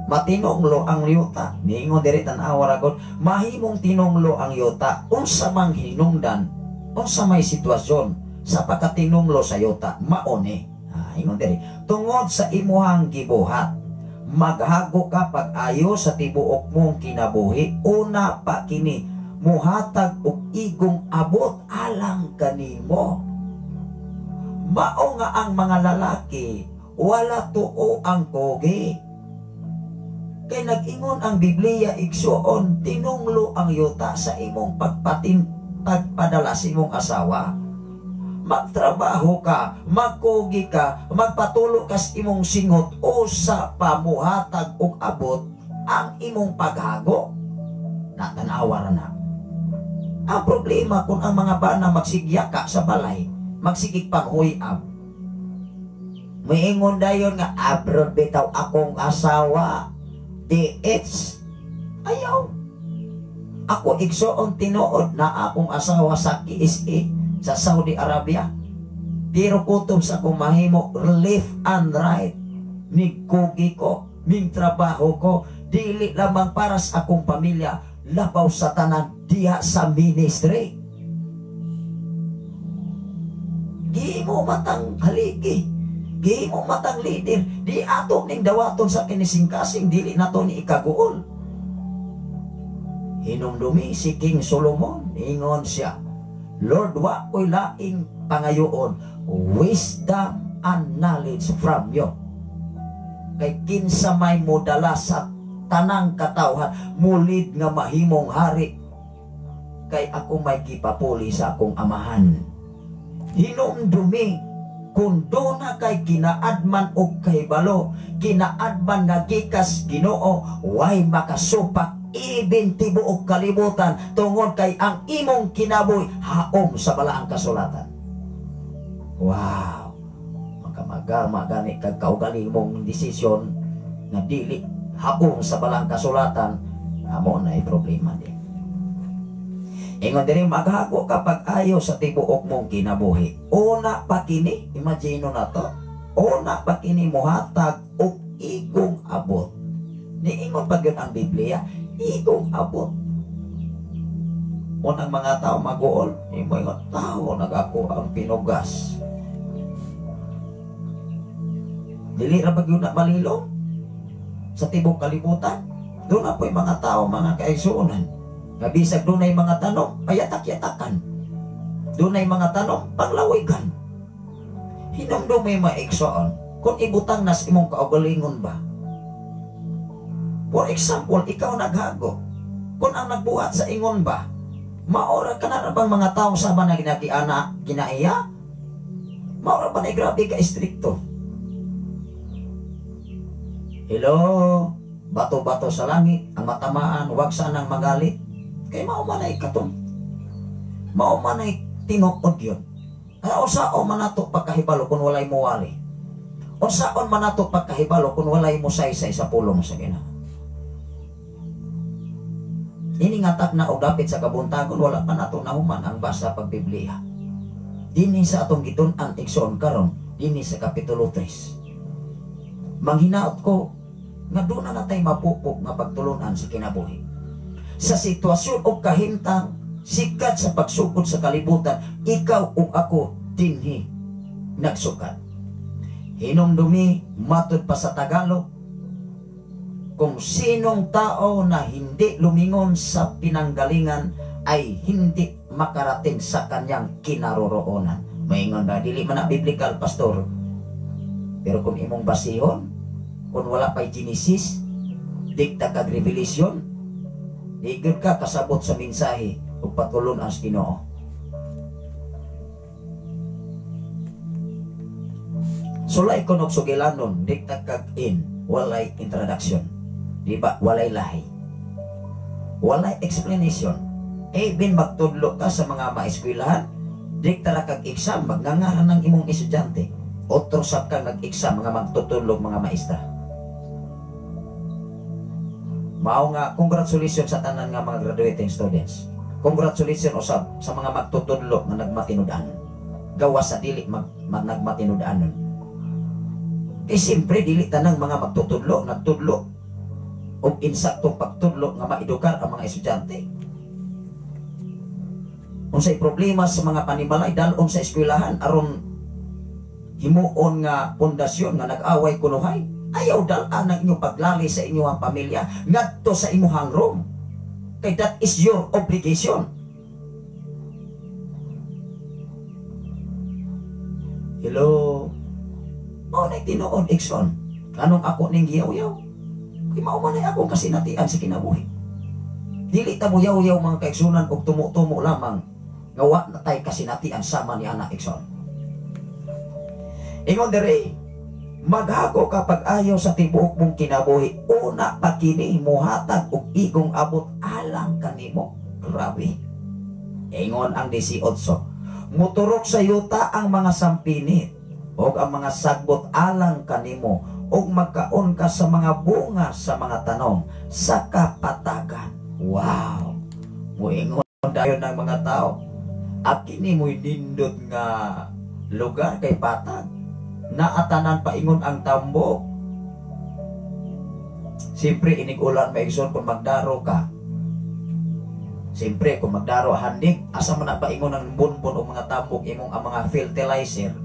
Matinonglo ang yuta. Niingon diri tan-awa ra gud, mahimong tinonglo ang yuta. Unsa mang hinungdan, unsa may sitwasyon sa pagkatinunglo sa yuta, maone. Ingon diri, tungod sa imuhang gibuhat, maghago ka pag-ayo sa tibuok mong kinabuhi. Una pa kini, muhatag og igong abot alang kanimo. Mao nga ang mga lalaki wala tuo ang kogi. Kay nag-ingon ang Biblia igsuon, tinunglo ang yuta sa imong pagpadala sa imong asawa. Magtrabaho ka, magkugi ka, magpatulo ka sa imong singot o sa pamuhatag og abot ang imong paghago. Natanawa na. Ang problema kung ang mga bana magsigya ka sa balay, magsigig panghuyab. Moingon dayon nga abroad bitaw akong asawa. DH. Ayaw. Ako igsoon tinuod na akong asawa sa KSA sa Saudi Arabia. Pero kutob sa akong mahimo left and right. Migkugi ko, ming trabaho ko, dili lamang para sa akong pamilya, labaw sa tanan diha sa ministry. Gihimo matang haligi. Gihimo matang leader, di ato ning dawaton sa kinisingkasing dili nato ni ikaguol. Hinumdumi si King Solomon, ingon siya, Lord, wa ko'y laing pangayoon, wisdom and knowledge from you. Kay kinsa may modala sa tanang katawhan, mulid nga mahimong hari. Kay ako may gipapuli sa akong amahan. Hinumdumi, kung doon na kay kinaadman o kay balo, kinaadman nga gikas Ginoo, way makasupak ibin tibuok kalibutan tungod kay ang imong kinaboy haom sa balaang kasulatan. Wow! Magkamagama gani kag kaugali mong desisyon na dili haom sa balaang kasulatan, amo na ay problema din. Ingon diri maghago kapag ayo sa tibuok mong kinabuhi. Una pa kini, imagine na to. Una pa kini mohatag og igong abot. Niingon pa gyud ang Biblia, igong abot. Unang mga tao maguol, imo ingon tao nagako ang pinugas. Dili ra ba gyud na malilom sa tibok kalibutan? Doon na po'y mga tao, mga kaigsuonan. Nabisag doon ay mga tanong, payatak-yatakan. Doon ay mga tanong, panglawigan. Hinumdum may maiksoon, kung ibutang nas imong kaugalingon ba? For example, ikaw naghago. Kung ang nagbuhat sa ingon ba, maora ka na bang mga tao sama na ginagiana, ginaiya? Maora ba na grabe ka istrikto? Hello? Bato-bato sa langit, ang matamaan, huwag sanang magalit. Kaya maumanay katong. Maumanay tinukod yun. O saon manato pagkahibalo kung walay mo wali. O saon manato pagkahibalo kung walay mo saysay sa pulong sa Ginoo. Iningatak na o dapit sa kabuntagon, wala pa nato nahuman ang basa pagbiblia. Dini sa atong gitun-an igsoon karon, dini sa Kapitulo 3. Manghinaot ko, nga doon na natay mapupok nga pagtulunan sa kinabuhi. Sa sitwasyon o kahimtang sikat sa pagsukod sa kalibutan, ikaw o ako dinhi nagsukat. Hinumdumi matud pa sa Tagalog, kung sinong tao na hindi lumingon sa pinanggalingan ay hindi makarating sa kanyang kinaroroonan. Maingon ba, dili man na biblical, pastor. Pero kung imong basihon, kung wala pa'y Genesis, dikta kag Revelation, digod ka kasabot sa mensahe o patulon ang Ginoo. Sulay ko nog sugilanon, dikta kag in, walay introduction. Diba? Walay lahi. Walay explanation. Bin magtudlo ka sa mga maeskwelahan, dikta ra kag exam, magngangaran ng imong estudyante. Otro sab kang nag-exam mga magtutulog mga maestra. Mao nga, congratulations sa tanan nga mga graduating students. Congratulations usab sa mga magtutudlo nga nagmatinud-an. Gawas sa dili nagmatinud-anon. Siyempre dili tanang mga magtutudlo nagtudlo og insaktong pagtudlo nga maedukar ang mga estudyante. Unsay problema sa mga panimalay dalon sa eskwelahan aron himuon nga pundasyon nga nag-away kunuhay, ayaw dalaan ng inyong paglali sa inyong pamilya ngadto sa imuhang room. Kay that is your obligation. Hello? O na tinuod, Ikson. Anong ako ning giyaw-yaw? Di maumanay akong kasinatian sa kinabuhi. Dili ta mo yaw-yaw mga kaigsunan og tumo-tumo lamang nga wa na tay kasinatian sama ni ana igsoon. Ingon diri, maghako kapag ayaw sa tibuok mong kinabuhi, una pa kini muhatag og igong abot alang kanimo. Grabe. Ingon ang 18, muturok sa yuta ang mga sampinit og ang mga sagbot alang kanimo, og magkaon ka sa mga bunga sa mga tanong sa kapatagan. Wow! Muingon dayon ng mga tao, akini mo'y nindot nga lugar kay patag. Naatanan paingon ang tambok. Siyempre inigulan maigsoon kung magdaro ka. Siyempre kung magdaro handig, asa man na paingon ang bunbon o mga tambok imong ang mga fertilizer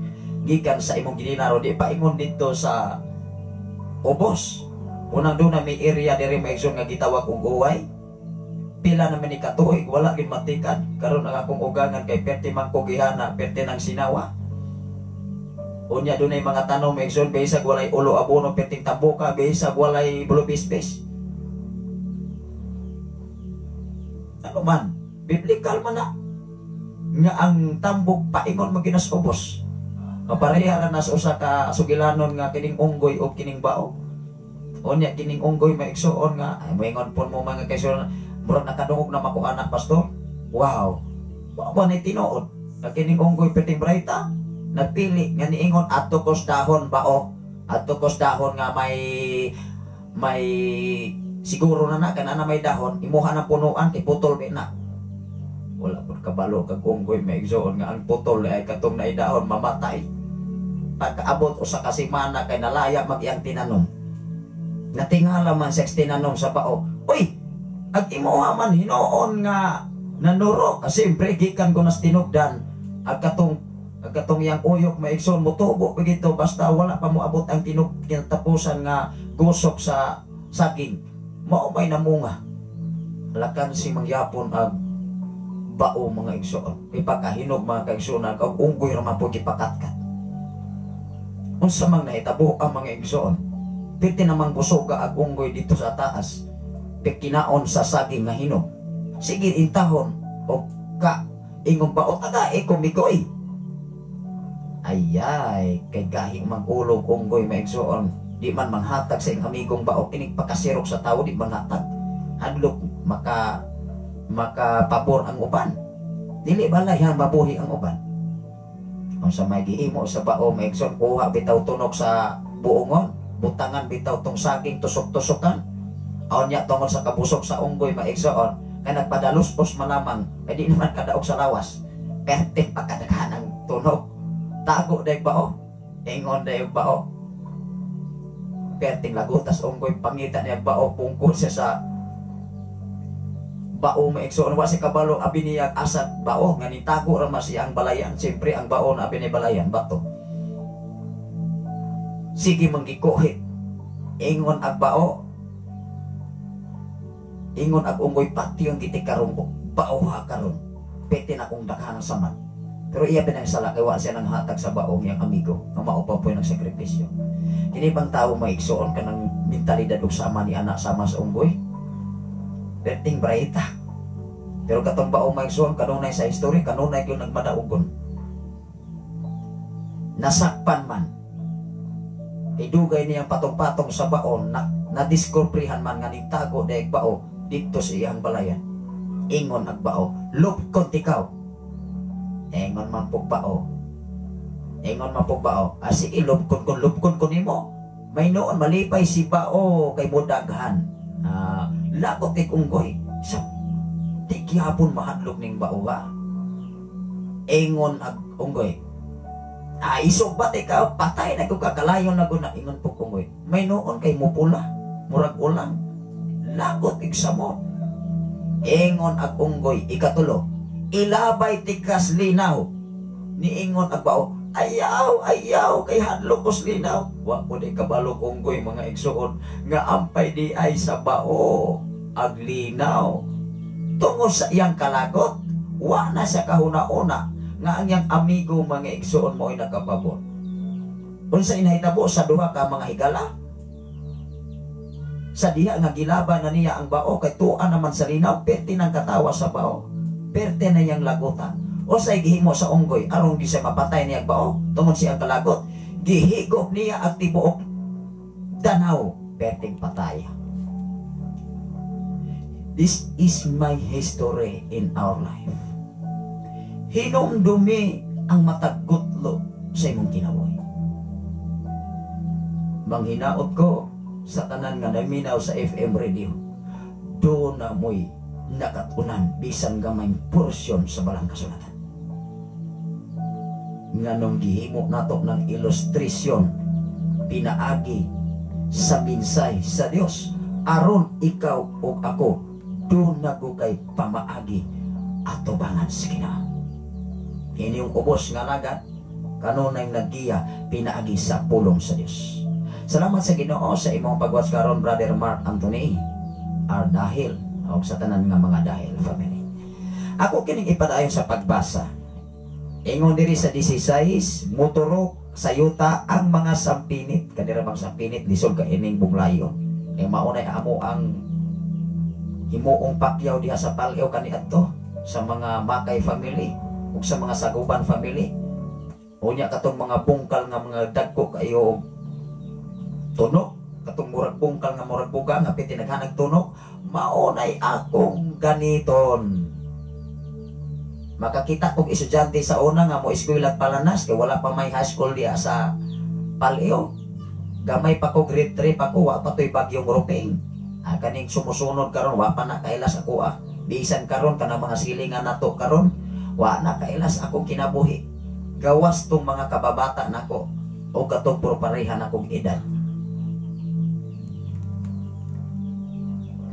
gikan sa imong gininaro, di paingon dito sa ubos. Unang doon na may area diri maigsoon nga gitawag og uway. Pila naman ni katuig, wala gid matikan. Karon ang akong ugangan kay perti man ko gihana, perti nang sinawa. Unya dunay mga tanong maigsoon, bisag walay ulo abono perting tamboka, bisag walay bulubispis. Ano man, biblikal man na nga ang tambok paingon mo ginas ubos. Kapareha na sa usa ka sugilanon nga kining unggoy o kining bao. Unya kining unggoy maigsoon nga ay moingon pon mo mga kaigsoon, murag nakadungog na mako anak pastor. Wow. Wa ni tinuod. Kining unggoy perting brayta nagpili nga niingon adto kos dahon bao. Adto kos dahon nga may siguro na kana may dahon, imuha na punuan kay putol na. Wala pud kabalo kag unggoy maigsoon nga ang putol ay katong naay dahon mamatay. Pagkaabot usa ka semana kay nalaya mag-iyang tinanom. Natingala man sa tinanom sa bao. Uy, ag imuha man hinoon nga nanuro kasi siyempre gikan ko nas tinugdan ag katong yang uyok maigsoon motubo pagito basta wala pa moabot ang kinatapusan nga gusok sa saging. Mao may namunga. Lakan si mangyapon ag bao mga igsoon. Ipakahinog mga kaigsoon kag unggoy ra man pud ipakatkat. Unsa man nahitabo ang mga igsoon? Piti namang busoga ag unggoy dito sa taas. Kinaon sa saging nga hinog. Sige intahon o ka ingong bao taga kumikoy. Ayay kay gahi magulog unggoy maigsoon. Di man manghatag sa iyong amigong bao kining pakasirok sa tao, di manghatag hadlok makapabor ang uban, dili balay ang mabuhi ang uban. Kung sa may giimo sa bao maigsoon, kuha bitaw tunog sa buongon, butangan bitaw tong saging tusok-tusokan, aon niya tungod sa kabusok sa unggoy maigsoon kay nagpadaluspos malamang kay di naman kadaog sa lawas, perte pagkadaghan ang tunog, tago dayog bao, ingon dayog bao. Perting lagutas unggoy pangita niya bao, pungkol siya sa bao maigsoon, wa si kabalo abi niya asad bao nga nitago ra mas ang balayan. Siyempre ang bao na abi ni balayan bato. Sige manggikuhit, ingon ag bao, ingon ag unggoy pati yung gitikarong bao ha karon pete na kong daghan saman. Pero iya pinang sala kay wa siya nang hatag sa baong yang amigo nga mao pa po yung nagsakripisyo. Kini bang tao maigsoon ka ng mentalidad ug sama ni anak sama sa unggoy? Perting brayta. Pero katong baong maigsoon kanunay sa history, kanunay gyud nagmadaugon. Nasakpan man. Idugay niyang patong-patong sa baon na discoveryhan man nga nitago dayeg bao dito sa iyang balayan. Ingon ag bao, lupkon tikaw. Ingon man po bao. Ingon man po bao. Sige, lupkon ko nimo. May noon malipay si bao kay budaghan. Lagot kay unggoy. Sa di gihapon mahadlok ning bao ha. Ingon ag unggoy. Isog ba ikaw patay na ko kakalayon na guna. Ingon po unggoy. May noon kay mupula. Murag ulang. Lagot igsamot. Ingon ag unggoy ikatulo. Ilabay tikas linaw. Niingon ag bao. Ayaw kay hadlok kos linaw. Wa po di kabalo unggoy mga igsuon nga ampay di ay sa bao ag linaw. Tungod sa iyang kalagot, wa na sa kahuna-una nga ang iyang amigo mga igsuon mo ay nakapabot. Unsa inahitabo sa duha ka mga higala? Sa diha nga gilaban na niya ang bao kay tuan naman sa linaw, perti ng katawa sa bao, perti na yang lagutan. O say gihimo sa unggoy aron di siya mapatay niya ang bao tungod siya ang kalagot, gihigop niya ang tibuok danaw, perting patay. This is my history in our life. Hinumdumi ang matagutlo sa imong kinabuhi. Manghinaot ko sa tanan nga naminaw sa FM radio, doon na mo'y nakatunan bisan gamay porsyon sa balang kasulatan. Nga nung gihimo nato ng ilustrasyon, pinaagi sa minsay sa Dios, aron ikaw o ako, doon na ko kay pamaagi atubangan sa Ginoo. Ini yung ubos nga lagat, kanunay nagiya pinaagi sa pulong sa Dios. Salamat sa Ginoo sa imong pagwatch karon, Brother Mark Anthony, our dahil o sa tanan nga mga dahil family. Ako kining ipadayon sa pagbasa. Ingon diri sa 16, motorok sayuta ang mga sampinit, kanira bang sampinit lisod ka ining buglayon. Maunay amo ang himuong pakyaw diha sa palyaw kaniadto sa mga Makay family ug sa mga Saguban family. Unya katong mga bungkal nga mga dagko kayo tunok, katong murag bungkal nga murag buga nga piti naghanag tunok, maunay akong ganiton. Makakita kong estudyante sa una nga mo eskwela Palanas kay wala pa may high school diha sa palyaw. Gamay pa ko, grade 3 pa ko, wa pa to'y bagyong roping. Kaning sumusunod karon wa pa na kailas ako bisan karon kana mga silingan nato karon wa na kailas akong kinabuhi. Gawas tong mga kababata nako o katong purparehan akong edad.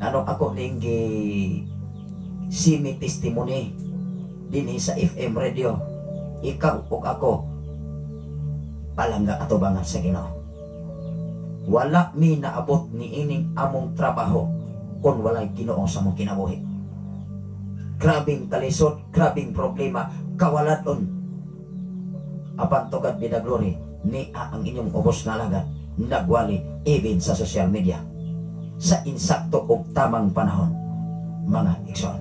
Ano ako ning simi testimony dinhi sa FM radio, ikaw ug ako palangga atubangan sa Ginoo. Wala mi naabot ni ining among trabaho kung walay Ginoo sa mong kinabuhi. Grabing kalisod, grabing problema, kawaladon. Apan tugad binaglory ni ang inyong ubos nga lagat nagwali even sa social media sa insakto ug tamang panahon, mga igsoon.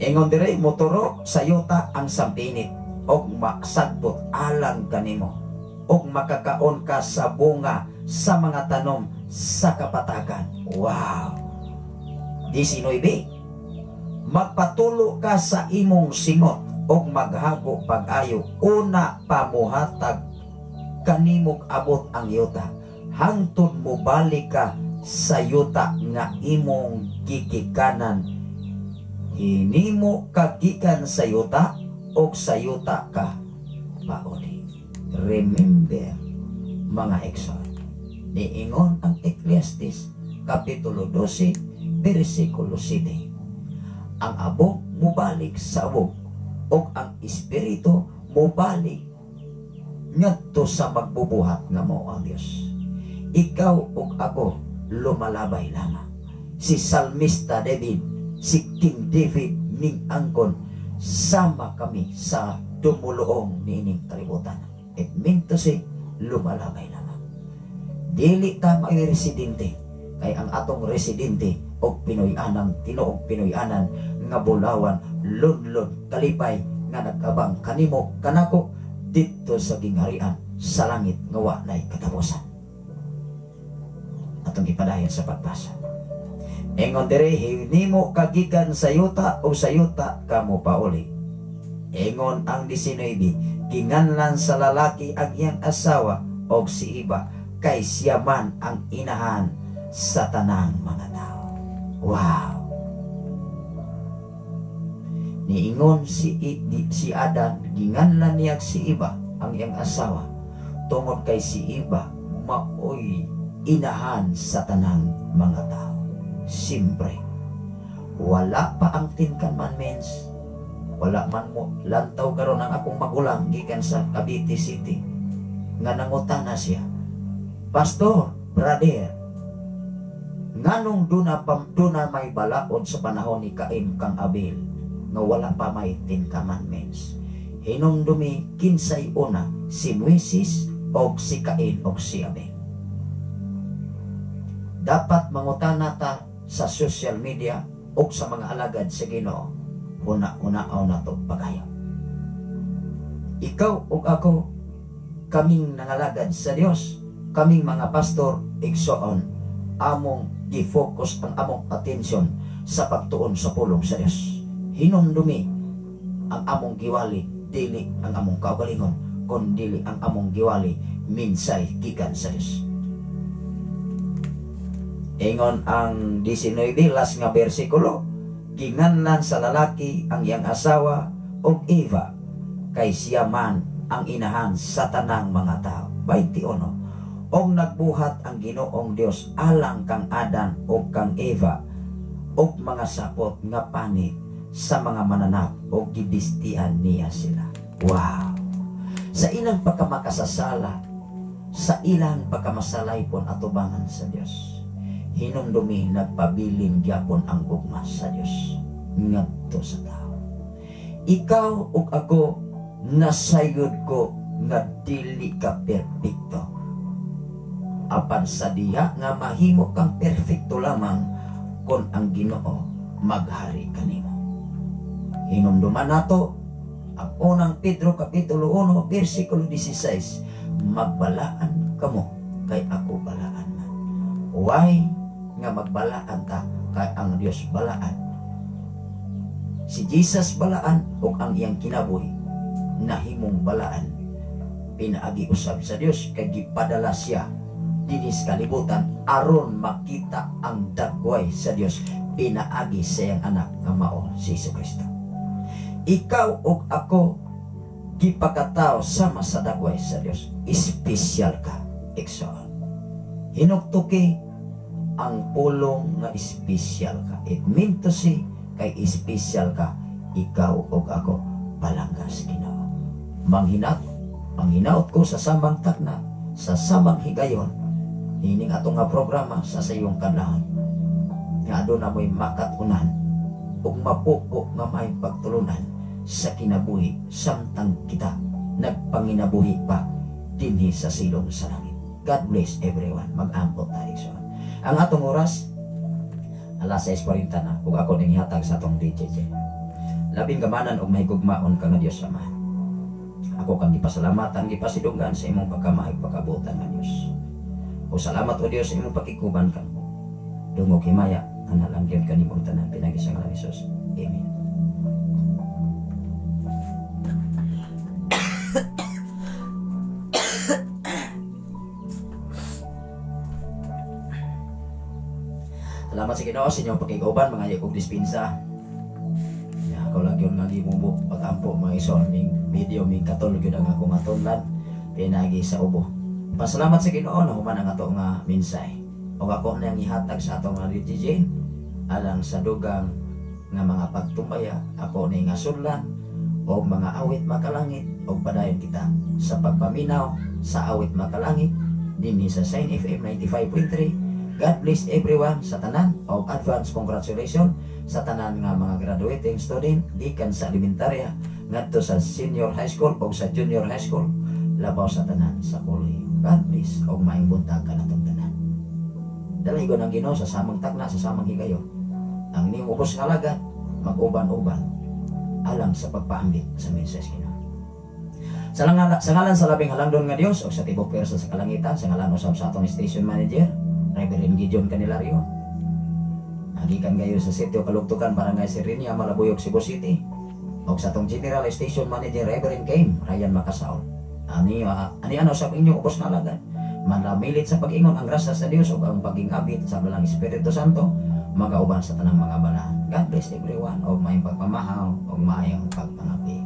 Ingon dire motoro sayuta ang sampinit og masagbot alang kanimo og makakaon ka sa bunga sa mga tanom sa kapatagan. Wow! 19. Magpatulo ka sa imong singot og maghago pag-ayo una pamuhatag kanimog abot ang yuta hangtod mo balik ka sa yuta nga imong gigikanan. Hinimo kagikan sa yuta og sa yuta ka pauli. Remember, mga igsoon, niingon ang Ecclesiastes kapitulo 12 bersikulo 7. Ang abog mubalik sa abog og ang espiritu mubalik ngadto sa magbubuhat nga mao ang Dios. Ikaw ug ako lumalabay lamang. Si Salmista David, si King David ning angkon, sama kami sa dumuluong niining kalibutan. It meant to say, lumalabay lamang. Dili ta may residente, kay ang atong residente o Pinoy-anang, tinuog Pinoy-anan nga bulawan, lud-lud, kalipay, nga nagkabang kanimo, kanako, dito sa gingharian, sa langit, nga wa na'y katapusan. Atong ipadayon sa pagbasa. Engon dire, hinimo kagikan sa yuta o sa yuta kamo pauli. Engon ang 19, ginganlan sa lalaki ang iyang asawa o si iba, kay siya man ang inahan sa tanang mga tao. Wow! Niingon si Adan, ginganlan niya si iba ang iyang asawa, tungod kay si iba maoy inahan sa tanang mga tao. Siyempre, wala pa ang 10 Commandments. Wala man mo lantaw karon ang akong magulang gikan sa Cavite City nga nangutana siya, Pastor, brother, nganong duna may balaod sa panahon ni Cain kang Abel nga wala pa may 10 Commandments? Hinumdumi kinsay una, si Moises o si Cain o si Abel? dapat mangutana ta sa social media o sa mga alagad sa Ginoo, una-unaaw na to pagayo. Ikaw o ako, kaming nangalagad sa Dios, kaming mga pastor, igsoon, among gi-focus ang among atensyon sa pagtuon sa pulong sa Dios. Hinumdumi ang among giwali, dili ang among kaugalingon, kundi ang among giwali minsay gikan sa Dios. Ingon ang 19 las nga bersikulo, ginganlan sa lalaki ang iyang asawa og Eva, kay siya man ang inahan sa tanang mga tao. 21. Og nagbuhat ang Ginoong Dios alang kang Adan o kang Eva og mga sapot nga panit sa mga mananap o gibistian niya sila. Wow! Sa ilang pagkamakasasala, sa ilang pagkamasalaypon atubangan sa Dios, hinumdumi nagpabilin gyapon ang gugma sa Dios ngadto sa tao. Ikaw ug ako nasayod ko nga dili ka perpekto. Apan sa diha nga mahimo kang perfecto lamang kon ang Ginoo maghari kanimo. Hinumduman nato ang unang Pedro kapitulo 1 bersikulo 16, magbalaan kamo kay ako balaan man. Why nga magbalaan ta kay ang Dios balaan? Si Jesus balaan ug ang iyang kinabuhi nahimong balaan. Pinaagi usab sa Dios kay gipadala siya dinis kalibutan aron makita ang dagway sa Dios. Pinaagi sa iyang anak nga mao si Jesucristo. Ikaw ug ako gipakataw sama sa dagway sa Dios. Espesyal ka, igsoon. Hinuktuki ang pulong nga espesyal ka. It mean to say kay espesyal ka, ikaw ug ako palanggas Ginoo. Manghinaot ko sa samang takna, sa samang higayon, hining atong nga programa sa sayong kanlahon. Nga aduna mo'y makatunan ug mapupo nga may pagtulunan sa kinabuhi samtang kita nagpanginabuhi pa dinhi sa silong sa langit. God bless everyone. Mag-ampot tayo sa ang atong oras alas 6:40 na ug ako ning ihatag sa atong DJJ. Labing gamanan og mahigugmaon ka nga Dios Ama. Ako kang gipasalamatan, gipasidunggan sa imong pagkamaig pagkabutan nga Dios. O salamat o Dios sa imong pakikuban kamo. Dungog himaya analang gyud kanimo tanan pinagi sa ngalan ni Jesus. Amen. Salamat sa Ginoo sa inyong pakiguban mga yakog dispensa. Ako lang yun nga gimubo pag-ampo mga ison ming video ming katol gyud ang akong atonlan pinagi sa ubo. Pasalamat sa Ginoo na human ang ato nga minsay. O ako na ihatag sa atong nga DJ alang sa dugang nga mga pagtumbaya ako ni nga sunlan o mga awit makalangit o padayon kita sa pagpaminaw sa awit makalangit dinhi sa Sign FM 95.3. God bless everyone sa tanan o advance congratulations sa tanan nga mga graduating student gikan sa elementarya ngadto sa senior high school o sa junior high school labaw sa tanan sa kolehiyo. God bless o maayong buntag ka natong tanan. Dalahigon ang Ginoo sa samang takna sa samang higayon. Ang inyong ubos nga lagat mag-uban-uban alang sa pagpaambit sa mensahe Ginoo. Sa ngalan sa labing halangdon nga Dios o sa tibok pwersa sa kalangitan, sa ngalan usab sa atong station manager Reverend Gideon Canilario. Nagikan kayo sa sitio Kalugtukan, Barangay Serenia, Malabuyog, Cebu City. O sa atong General Station Manager Reverend Kane Ryan Macasaon. Ani ano sa inyong ubos na alagad. Manamilit sa pag-ingon ang grasya sa Dios o ang paging-abit sa Balang Espiritu Santo magauban sa tanang mga balaan. God bless everyone o may pagpamahaw o mayang pagpangapi.